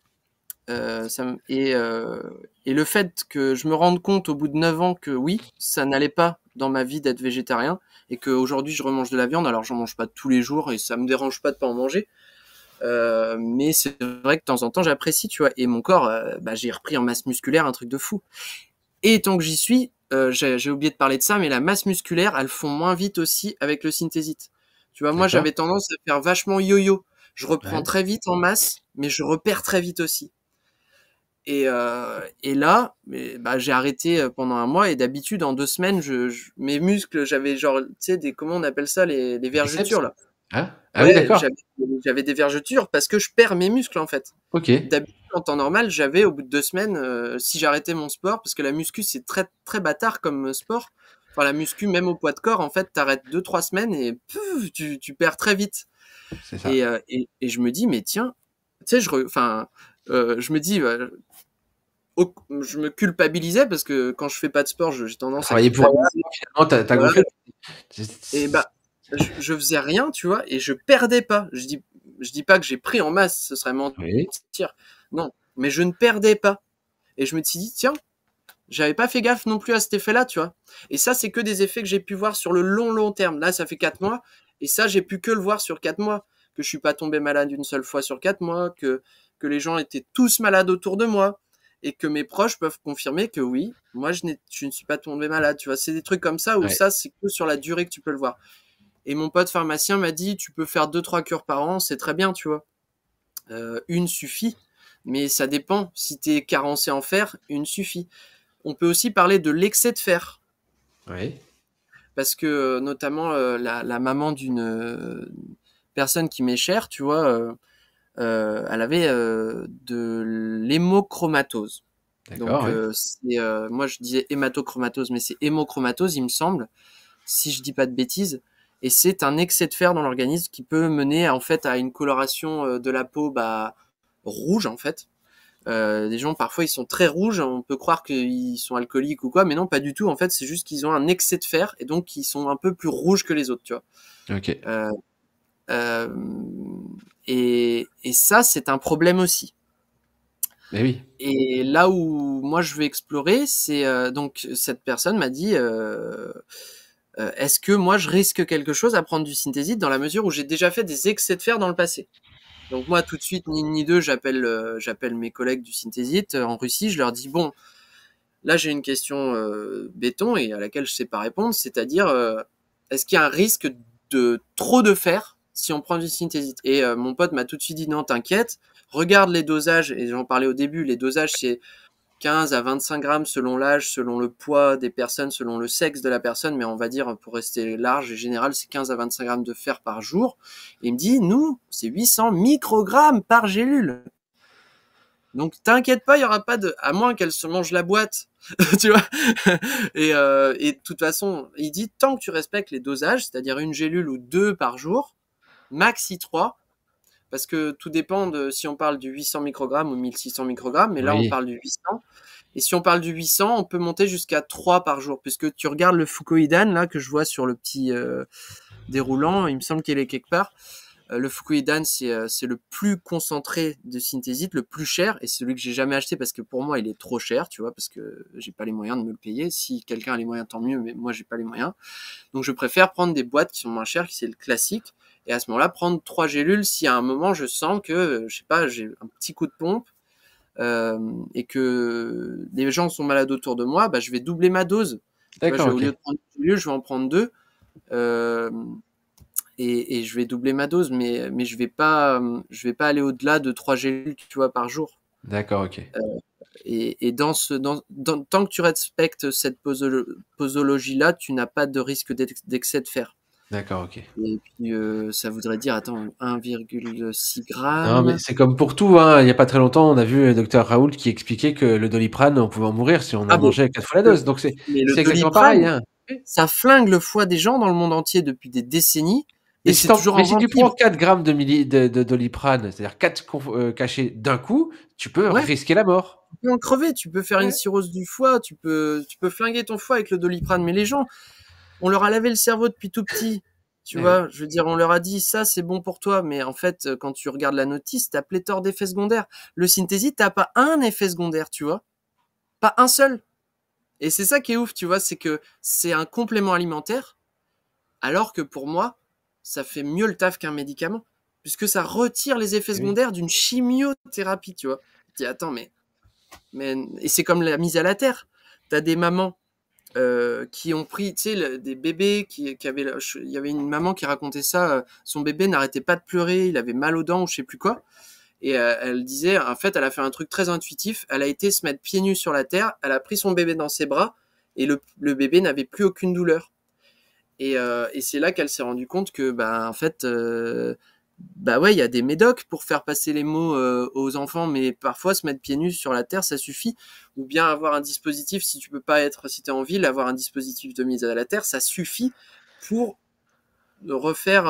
Et le fait que je me rende compte au bout de 9 ans que oui, ça n'allait pas dans ma vie d'être végétarien et qu'aujourd'hui je remange de la viande, alors j'en mange pas tous les jours et ça me dérange pas de pas en manger. Mais c'est vrai que de temps en temps j'apprécie, tu vois. Et mon corps, bah, j'ai repris en masse musculaire un truc de fou. Et tant que j'y suis, j'ai oublié de parler de ça, mais la masse musculaire, elle fond moins vite aussi avec le synthésite. Tu vois, moi, D'accord. j'avais tendance à faire vachement yo-yo. Je reprends Ouais. très vite en masse, mais je repère très vite aussi. Et là, bah, j'ai arrêté pendant un mois et d'habitude en 2 semaines, mes muscles, j'avais genre, tu sais, comment on appelle ça, les Les biceps? vergetures là. Hein? Ah oui, Ouais, d'accord. j'avais des vergetures parce que je perds mes muscles en fait. OK. D'habitude, en temps normal, j'avais au bout de 2 semaines, si j'arrêtais mon sport, parce que la muscu c'est très très bâtard comme sport. Enfin, la muscu, même au poids de corps, en fait, t'arrêtes 2-3 semaines et pouf, tu perds très vite. C'est ça. Et je me dis, mais tiens, tu sais, je me dis, je me culpabilisais parce que quand je fais pas de sport, j'ai tendance à Travailler pour culpabiliser. rien, finalement, tu as Voilà. gonflé. Et bah, je faisais rien, tu vois, et je perdais pas. Je dis pas que j'ai pris en masse, ce serait Oui. mentir. Non, mais je ne perdais pas. Et je me suis dit, tiens, j'avais pas fait gaffe non plus à cet effet-là, tu vois. Et ça, c'est que des effets que j'ai pu voir sur le long terme. Là, ça fait 4 mois. Et ça, j'ai pu que le voir sur 4 mois. Que je suis pas tombé malade une seule fois sur 4 mois. Que les gens étaient tous malades autour de moi. Et que mes proches peuvent confirmer que oui, moi, je ne suis pas tombé malade, tu vois. C'est des trucs comme ça où Ouais. ça, c'est que sur la durée que tu peux le voir. Et mon pote pharmacien m'a dit, tu peux faire 2-3 cures par an, c'est très bien, tu vois. Une suffit. Mais ça dépend. Si t'es carencé en fer, une suffit. On peut aussi parler de l'excès de fer. Oui. Parce que notamment la maman d'une personne qui m'est chère, tu vois, elle avait de l'hémochromatose. D'accord, Donc oui. moi je disais hématochromatose, mais c'est hémochromatose, il me semble, si je dis pas de bêtises. Et c'est un excès de fer dans l'organisme qui peut mener en fait à une coloration de la peau rouge en fait. Les gens parfois ils sont très rouges, on peut croire qu'ils sont alcooliques ou quoi, mais non, pas du tout. En fait, c'est juste qu'ils ont un excès de fer et donc ils sont un peu plus rouges que les autres, tu vois. OK. Euh, euh, et ça, c'est un problème aussi. Mais oui. Et là où moi je vais explorer, c'est donc cette personne m'a dit est-ce que moi je risque quelque chose à prendre du synthézite dans la mesure où j'ai déjà fait des excès de fer dans le passé. Donc moi tout de suite ni une ni deux, j'appelle mes collègues du synthésite en Russie, je leur dis bon, là j'ai une question béton et à laquelle je sais pas répondre, c'est-à-dire est-ce qu'il y a un risque de trop de fer si on prend du synthézite. Et mon pote m'a tout de suite dit non, t'inquiète, regarde les dosages, et j'en parlais au début, les dosages c'est 15 à 25 grammes selon l'âge, selon le poids des personnes, selon le sexe de la personne, mais on va dire, pour rester large et général, c'est 15 à 25 grammes de fer par jour. Et il me dit, nous, c'est 800 microgrammes par gélule. Donc t'inquiète pas, il y aura pas de, à moins qu'elle se mange la boîte, tu vois. Et de toute façon, il dit tant que tu respectes les dosages, c'est-à-dire une gélule ou 2 par jour, maxi 3, parce que tout dépend de si on parle du 800 microgrammes ou 1600 microgrammes, mais là on Oui. parle du 800. Et si on parle du 800, on peut monter jusqu'à 3 par jour, puisque tu regardes le fucoïdane là que je vois sur le petit déroulant, il me semble qu'il est quelque part. Le fucoïdane, c'est le plus concentré de synthésite, le plus cher, et celui que j'ai jamais acheté parce que pour moi il est trop cher, tu vois, parce que j'ai pas les moyens de me le payer. Si quelqu'un a les moyens, tant mieux, mais moi j'ai pas les moyens. Donc je préfère prendre des boîtes qui sont moins chères, qui c'est le classique, et à ce moment-là prendre 3 gélules si à un moment je sens que, je sais pas, j'ai un petit coup de pompe et que les gens sont malades autour de moi, bah, je vais doubler ma dose. Tu vois, D'accord, au lieu OK. de prendre une gélule, je vais en prendre 2 euh, et je vais doubler ma dose, mais je vais pas aller au-delà de 3 gélules, tu vois, par jour. D'accord, OK. Et tant que tu respectes cette posologie-là, tu n'as pas de risque d'excès de fer. D'accord, OK. Et puis, ça voudrait dire, attends, 1,6 Non, mais grammes. c'est comme pour tout, hein. Il y a pas très longtemps, on a vu docteur Raoult qui expliquait que le Doliprane, on pouvait en mourir si on en Ah mais mangeait 4 fois la le, dose. Donc mais le c'est exactement pareil, Doliprane, hein. ça flingue le foie des gens dans le monde entier depuis des décennies, et c'est toujours Mais en si vente tu prends libre. 4 grammes de Doliprane, c'est-à-dire 4 cachets d'un coup, tu peux Ouais, risquer la mort. tu peux en crever, tu peux faire une Ouais. cirrhose du foie, tu peux flinguer ton foie avec le Doliprane. Mais les gens, on leur a lavé le cerveau depuis tout petit. Tu Eh oui. vois, je veux dire, on leur a dit ça, c'est bon pour toi, mais en fait, quand tu regardes la notice, t'as pléthore d'effets secondaires. Le synthésite, t'as pas un effet secondaire, tu vois, pas un seul. Et c'est ça qui est ouf, tu vois, c'est que c'est un complément alimentaire, alors que pour moi, ça fait mieux le taf qu'un médicament, puisque ça retire les effets Eh oui. secondaires d'une chimiothérapie, tu vois. Tu dis, attends, mais... Et c'est comme la mise à la terre. T'as des mamans qui ont pris, tu sais, des bébés qui avaient, il y avait une maman qui racontait ça, son bébé n'arrêtait pas de pleurer, il avait mal aux dents ou je sais plus quoi. Et elle disait, en fait, elle a fait un truc très intuitif. Elle a été se mettre pieds nus sur la terre, elle a pris son bébé dans ses bras et le bébé n'avait plus aucune douleur. Et c'est là qu'elle s'est rendue compte que, bah, en fait, bah ouais, il y a des médocs pour faire passer les mots aux enfants, mais parfois se mettre pieds nus sur la terre, ça suffit. Ou bien avoir un dispositif, si tu peux pas être, si t'es en ville, avoir un dispositif de mise à la terre, ça suffit pour refaire,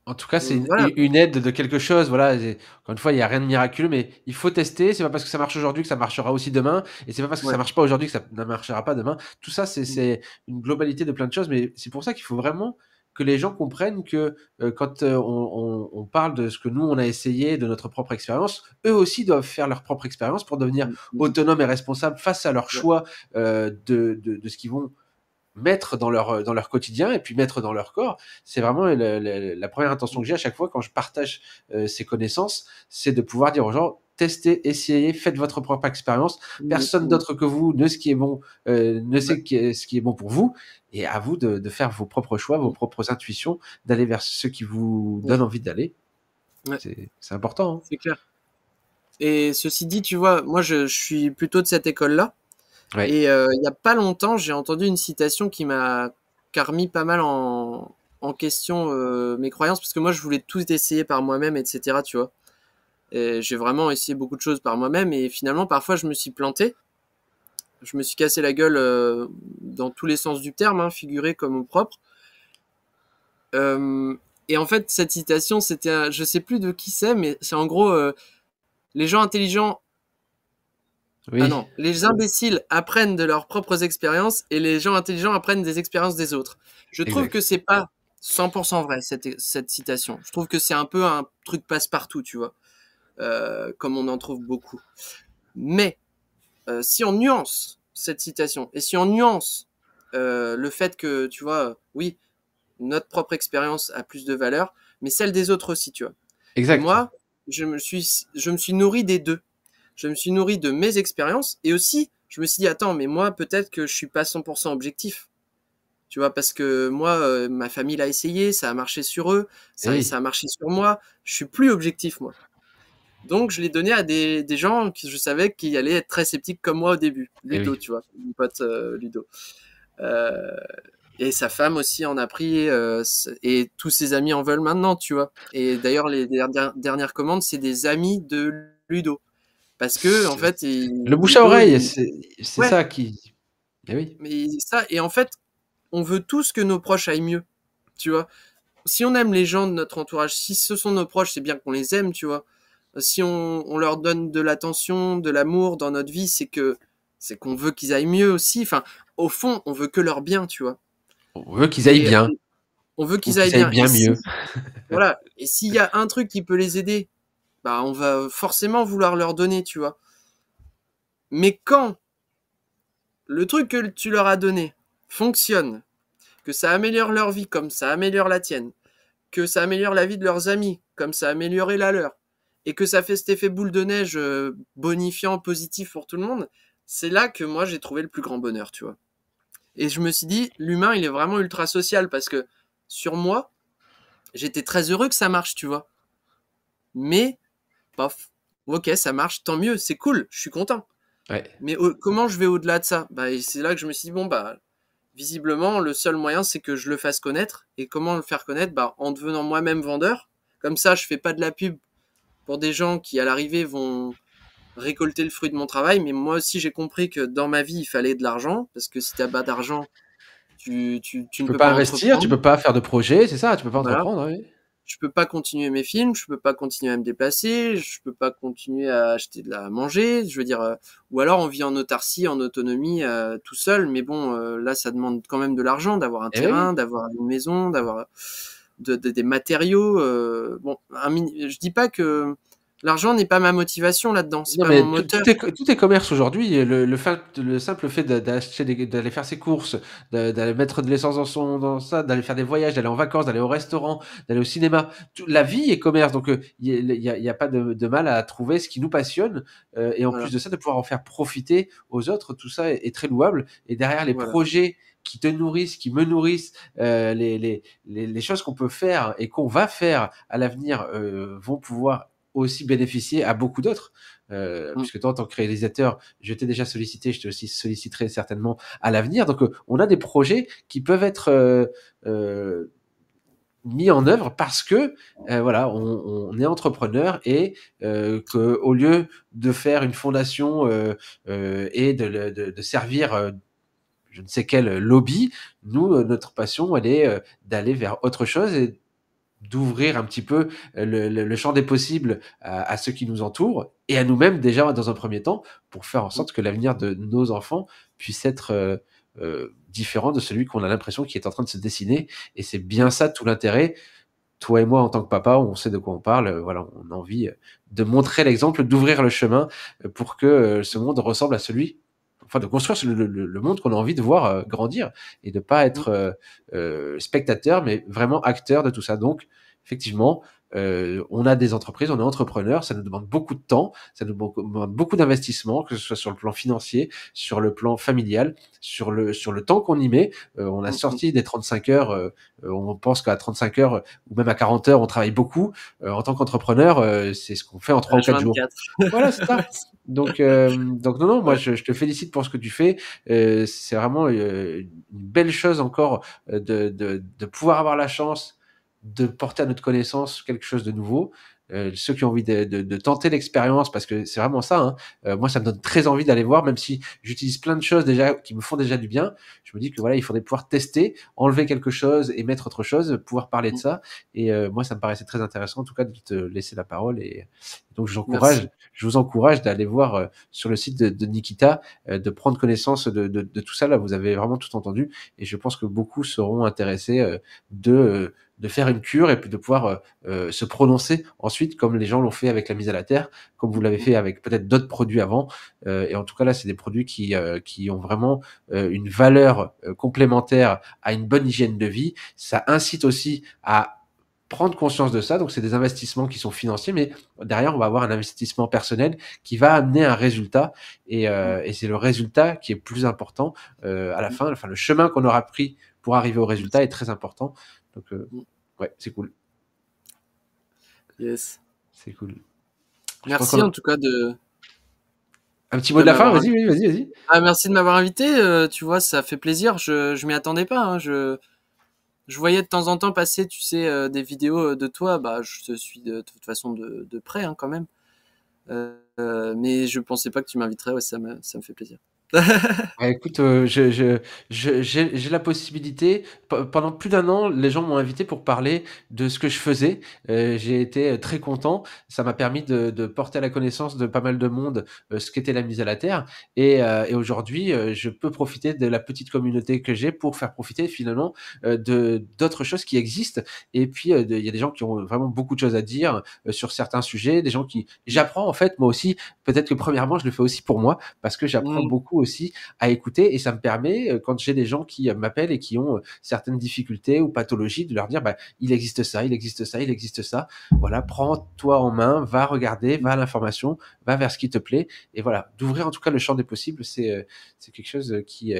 En tout cas, c'est voilà. une aide de quelque chose. Voilà, encore une fois, il n'y a rien de miraculeux, mais il faut tester. C'est pas parce que ça marche aujourd'hui que ça marchera aussi demain, et c'est pas parce que ça Ouais. marche pas aujourd'hui que ça ne marchera pas demain. Tout ça, c'est une globalité de plein de choses, mais c'est pour ça qu'il faut vraiment que les gens comprennent que quand on parle de ce que nous on a essayé, de notre propre expérience, eux aussi doivent faire leur propre expérience pour devenir autonomes et responsables face à leur Ouais. choix de ce qu'ils vont mettre dans leur quotidien et puis mettre dans leur corps. C'est vraiment la première intention que j'ai à chaque fois quand je partage ces connaissances, c'est de pouvoir dire aux gens, testez, essayez, faites votre propre expérience. Personne d'autre que vous ne, ce qui est bon, ne Ouais. sait ce qui est bon pour vous, et à vous de faire vos propres choix, vos propres intuitions, d'aller vers ce qui vous Ouais. donne envie d'aller. Ouais. C'est important. Hein. C'est clair. Et ceci dit, tu vois, moi je suis plutôt de cette école-là. Ouais. Et il y a pas longtemps, j'ai entendu une citation qui a remis pas mal en question mes croyances, parce que moi je voulais tout essayer par moi-même, etc. Tu vois. Et j'ai vraiment essayé beaucoup de choses par moi-même, et finalement parfois je me suis planté, je me suis cassé la gueule dans tous les sens du terme, hein, figuré comme au propre. Euh, et en fait cette citation, c'était, je sais plus de qui c'est, mais c'est en gros les gens intelligents. Ah Oui. non, les imbéciles apprennent de leurs propres expériences et les gens intelligents apprennent des expériences des autres. Je trouve que Exact. c'est pas 100% vrai cette citation. Je trouve que c'est un peu un truc passe-partout, tu vois, comme on en trouve beaucoup. Mais si on nuance cette citation et si on nuance le fait que, tu vois, oui, notre propre expérience a plus de valeur, mais celle des autres aussi, tu vois. Et Exact. moi, je me suis nourri des deux. Je me suis nourri de mes expériences et aussi, je me suis dit, attends, mais moi, peut-être que je suis pas 100% objectif. Tu vois, parce que moi, ma famille l'a essayé, ça a marché sur eux, Et ça a oui. marché sur moi. Je suis plus objectif, moi. Donc, je l'ai donné à des gens qui je savais qui allaient être très sceptiques comme moi au début. Et Ludo, oui. tu vois, mon pote Ludo. Euh, et sa femme aussi en a pris, et tous ses amis en veulent maintenant, tu vois. Et d'ailleurs, les dernières commandes, c'est des amis de Ludo. Parce que, en fait, Le bouche à Ludo, oreille, il... c'est Ouais, ça qui. Et oui. mais ça, et en fait, on veut tous que nos proches aillent mieux, tu vois. Si on aime les gens de notre entourage, si ce sont nos proches, c'est bien qu'on les aime, tu vois. Si on leur donne de l'attention, de l'amour dans notre vie, c'est qu'on veut qu'ils aillent mieux aussi. Enfin, au fond, on veut que leur bien, tu vois. On veut qu'ils aillent Et bien, on veut ou qu'ils aillent qu'ils aillent bien. Et bien si, mieux. voilà, et s'il y a un truc qui peut les aider, bah, on va forcément vouloir leur donner, tu vois. Mais quand le truc que tu leur as donné fonctionne, que ça améliore leur vie comme ça améliore la tienne, que ça améliore la vie de leurs amis comme ça a amélioré la leur, et que ça fait cet effet boule de neige bonifiant, positif pour tout le monde, c'est là que moi j'ai trouvé le plus grand bonheur, tu vois. Et je me suis dit, l'humain il est vraiment ultra social parce que sur moi, j'étais très heureux que ça marche, tu vois. Mais, pof, ok, ça marche, tant mieux, c'est cool, je suis content. Ouais. Mais comment je vais au-delà de ça? Bah, et c'est là que je me suis dit, bon, bah, visiblement, le seul moyen, c'est que je le fasse connaître. Et comment le faire connaître? Bah, en devenant moi-même vendeur. Comme ça, je fais pas de la pub pour des gens qui, à l'arrivée, vont récolter le fruit de mon travail. Mais moi aussi, j'ai compris que dans ma vie, il fallait de l'argent. Parce que si t'as pas d'argent, tu Tu ne peux peux pas pas investir, tu entreprendre. peux pas faire de projet, c'est ça, tu peux pas Voilà. entreprendre, oui. Je peux pas continuer mes films, je peux pas continuer à me déplacer, je peux pas continuer à acheter de la à manger, je veux dire, ou alors on vit en autarcie, en autonomie, tout seul, mais bon, là ça demande quand même de l'argent, d'avoir un Eh ben terrain, oui. d'avoir une maison, d'avoir des matériaux. Bon, je dis pas que L'argent n'est pas ma motivation là-dedans, c'est Non, pas mon mais moteur. tout est commerce aujourd'hui. Et le simple fait d'acheter d'aller faire ses courses, d'aller mettre de l'essence dans ça, d'aller faire des voyages, d'aller en vacances, d'aller au restaurant, d'aller au cinéma. La vie est commerce. Donc, il y a pas de mal à trouver ce qui nous passionne. Et en plus Voilà, de ça, de pouvoir en faire profiter aux autres, tout ça est très louable. Et derrière les voilà. projets qui te nourrissent, qui me nourrissent, les choses qu'on peut faire et qu'on va faire à l'avenir vont pouvoir aussi bénéficier à beaucoup d'autres. Mmh. Puisque toi, en tant que réalisateur, je t'ai déjà sollicité, je te aussi solliciterai certainement à l'avenir. Donc, on a des projets qui peuvent être mis en œuvre parce que voilà, on est entrepreneur et que au lieu de faire une fondation et de servir je ne sais quel lobby, nous, notre passion, elle est d'aller vers autre chose et d'ouvrir un petit peu le champ des possibles à ceux qui nous entourent et à nous-mêmes déjà dans un premier temps pour faire en Mmh. sorte que l'avenir de nos enfants puisse être différent de celui qu'on a l'impression qui est en train de se dessiner. Et c'est bien ça tout l'intérêt. Toi et moi, en tant que papa, on sait de quoi on parle. Voilà, on a envie de montrer l'exemple, d'ouvrir le chemin pour que ce monde ressemble à celui, enfin, de construire le monde qu'on a envie de voir grandir et de pas Mmh. être spectateur, mais vraiment acteur de tout ça. Donc, effectivement, on a des entreprises, on est entrepreneur, ça nous demande beaucoup de temps, ça nous demande beaucoup d'investissement, que ce soit sur le plan financier, sur le plan familial, sur le temps qu'on y met. On a Mmh mh. sorti des 35 heures, on pense qu'à 35 heures ou même à 40 heures, on travaille beaucoup. En tant qu'entrepreneur, c'est ce qu'on fait en 3 ou 4 jours. H24. Voilà, c'est ça. Donc non, non, moi Ouais. je te félicite pour ce que tu fais. C'est vraiment une belle chose encore de pouvoir avoir la chance de porter à notre connaissance quelque chose de nouveau. Ceux qui ont envie de tenter l'expérience, parce que c'est vraiment ça, hein. Moi, ça me donne très envie d'aller voir, même si j'utilise plein de choses déjà qui me font déjà du bien. Je me dis que voilà, il faudrait pouvoir tester, enlever quelque chose et mettre autre chose, pouvoir parler de Mmh. ça. Et moi, ça me paraissait très intéressant, en tout cas, de te laisser la parole. Et donc, Merci. je vous encourage d'aller voir sur le site de Nikita, de prendre connaissance de tout ça. Là, vous avez vraiment tout entendu. Et je pense que beaucoup seront intéressés de faire une cure et puis de pouvoir se prononcer ensuite, comme les gens l'ont fait avec la mise à la terre, comme vous l'avez Mmh. fait avec peut-être d'autres produits avant. Et en tout cas, là, c'est des produits qui ont vraiment une valeur complémentaire à une bonne hygiène de vie. Ça incite aussi à prendre conscience de ça. Donc, c'est des investissements qui sont financiers, mais derrière, on va avoir un investissement personnel qui va amener un résultat. Mmh. Et c'est le résultat qui est plus important à la Mmh. fin. Enfin, le chemin qu'on aura pris pour arriver au résultat Merci. est très important. Donc, Mmh. ouais, c'est cool. Yes. C'est cool. Je pense Merci qu'on a en tout cas un petit mot de de la fin. m'avoir Vas-y, invité. oui, vas-y, vas-y. Ah, merci de m'avoir invité, tu vois, ça fait plaisir. Je m'y attendais pas, hein. Je voyais de temps en temps passer, tu sais, des vidéos de toi. Bah, je te suis de toute façon de près, hein, quand même. Mais je pensais pas que tu m'inviterais. Ouais, ça me fait plaisir. Ah, écoute, j'ai la possibilité. Pendant plus d'un an, les gens m'ont invité pour parler de ce que je faisais. J'ai été très content. Ça m'a permis de porter à la connaissance de pas mal de monde ce qu'était la mise à la terre. Et aujourd'hui, je peux profiter de la petite communauté que j'ai pour faire profiter finalement de d'autres choses qui existent. Et puis, il y a des gens qui ont vraiment beaucoup de choses à dire sur certains sujets. Des gens qui j'apprends en fait moi aussi. Peut-être que premièrement, je le fais aussi pour moi parce que j'apprends Mmh. beaucoup aussi à écouter et ça me permet, quand j'ai des gens qui m'appellent et qui ont certaines difficultés ou pathologies, de leur dire bah, il existe ça, il existe ça, il existe ça. Voilà, prends-toi en main, va regarder, va à l'information, va vers ce qui te plaît. Et voilà, d'ouvrir en tout cas le champ des possibles, c'est quelque chose qui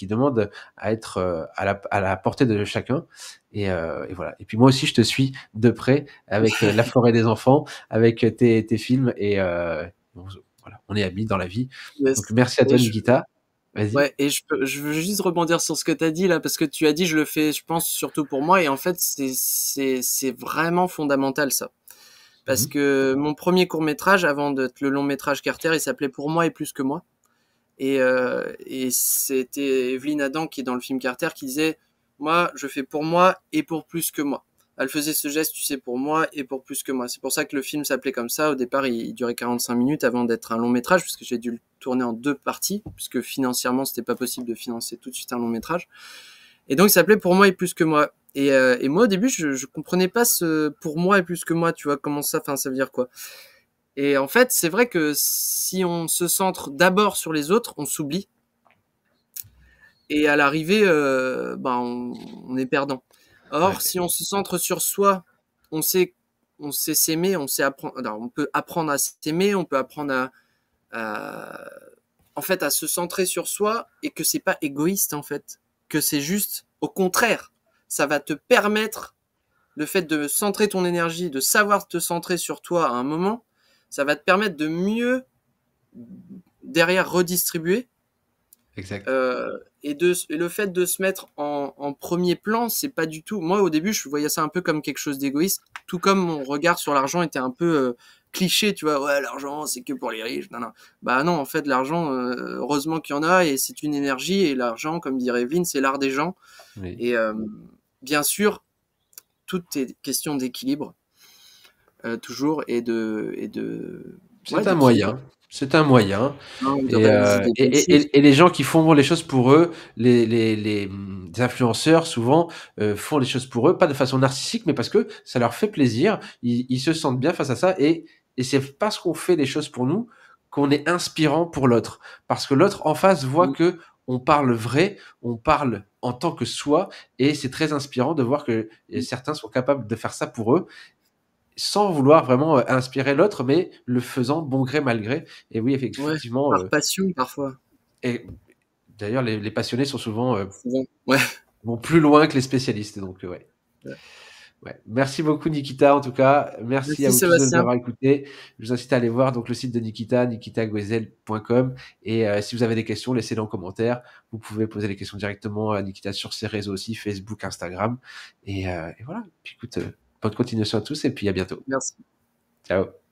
demande à être à la portée de chacun. Et voilà. Et puis moi aussi, je te suis de près avec La Forêt des Enfants, avec tes films voilà, on est amis dans la vie. Donc Yes. merci à Et toi, Nikita. Vas-y. ouais, et je veux juste rebondir sur ce que tu as dit là, parce que tu as dit, je le fais, je pense, surtout pour moi, et en fait, c'est vraiment fondamental ça. Parce Mhm. que mon premier court-métrage, avant d'être le long-métrage Carter, il s'appelait Pour moi et plus que moi. Et c'était Evelyne Adam qui est dans le film Carter qui disait, moi, je fais pour moi et pour plus que moi. Elle faisait ce geste, tu sais, pour moi et pour plus que moi. C'est pour ça que le film s'appelait comme ça. Au départ, il durait 45 minutes avant d'être un long métrage, puisque j'ai dû le tourner en 2 parties, puisque financièrement, c'était pas possible de financer tout de suite un long métrage. Et donc, il s'appelait Pour moi et plus que moi. Et moi, au début, je comprenais pas pour moi et plus que moi, tu vois, comment ça, enfin, ça veut dire quoi. Et en fait, c'est vrai que si on se centre d'abord sur les autres, on s'oublie. Et à l'arrivée, on est perdant. Ouais. Or, si on se centre sur soi, on sait, on sait s'aimer, on sait apprendre, alors, on peut apprendre à s'aimer, on peut apprendre à, en fait, à se centrer sur soi et que c'est pas égoïste, en fait. Que c'est juste, au contraire, ça va te permettre, le fait de centrer ton énergie, de savoir te centrer sur toi à un moment, ça va te permettre de mieux, derrière, redistribuer. Exact. Et le fait de se mettre en premier plan, c'est pas du tout. Moi, au début, je voyais ça un peu comme quelque chose d'égoïste, tout comme mon regard sur l'argent était un peu cliché, tu vois. Ouais, l'argent, c'est que pour les riches. Non, non. Bah non, en fait, l'argent, heureusement qu'il y en a et c'est une énergie. Et l'argent, comme dirait Evelyne, c'est l'art des gens. Oui. Et bien sûr, tout est question d'équilibre, toujours, ouais, C'est un d'équilibre. moyen. C'est un moyen. Hein, de Et, réaliser des belles choses. les gens qui font les choses pour eux, les influenceurs souvent font les choses pour eux, pas de façon narcissique, mais parce que ça leur fait plaisir. Ils se sentent bien face à ça, et c'est parce qu'on fait les choses pour nous qu'on est inspirant pour l'autre. Parce que l'autre en face voit Mm. que on parle vrai, on parle en tant que soi, et c'est très inspirant de voir que certains sont capables de faire ça pour eux, sans vouloir vraiment inspirer l'autre, mais le faisant bon gré mal gré. Et oui, Ouais, effectivement, par passion, parfois. et d'ailleurs, les passionnés sont souvent Souvent. Ouais. vont plus loin que les spécialistes. Donc, ouais. Ouais. Ouais. Merci beaucoup, Nikita. En tout cas, merci à Merci vous tous de nous Sébastien. avoir écoutés. Je vous incite à aller voir donc le site de Nikita, nikitagwezel.com. Et si vous avez des questions, laissez-les en commentaire. Vous pouvez poser les questions directement à Nikita sur ses réseaux aussi, Facebook, Instagram. Et voilà. Puis écoute, bonne continuation à tous et puis à bientôt. Merci. Ciao.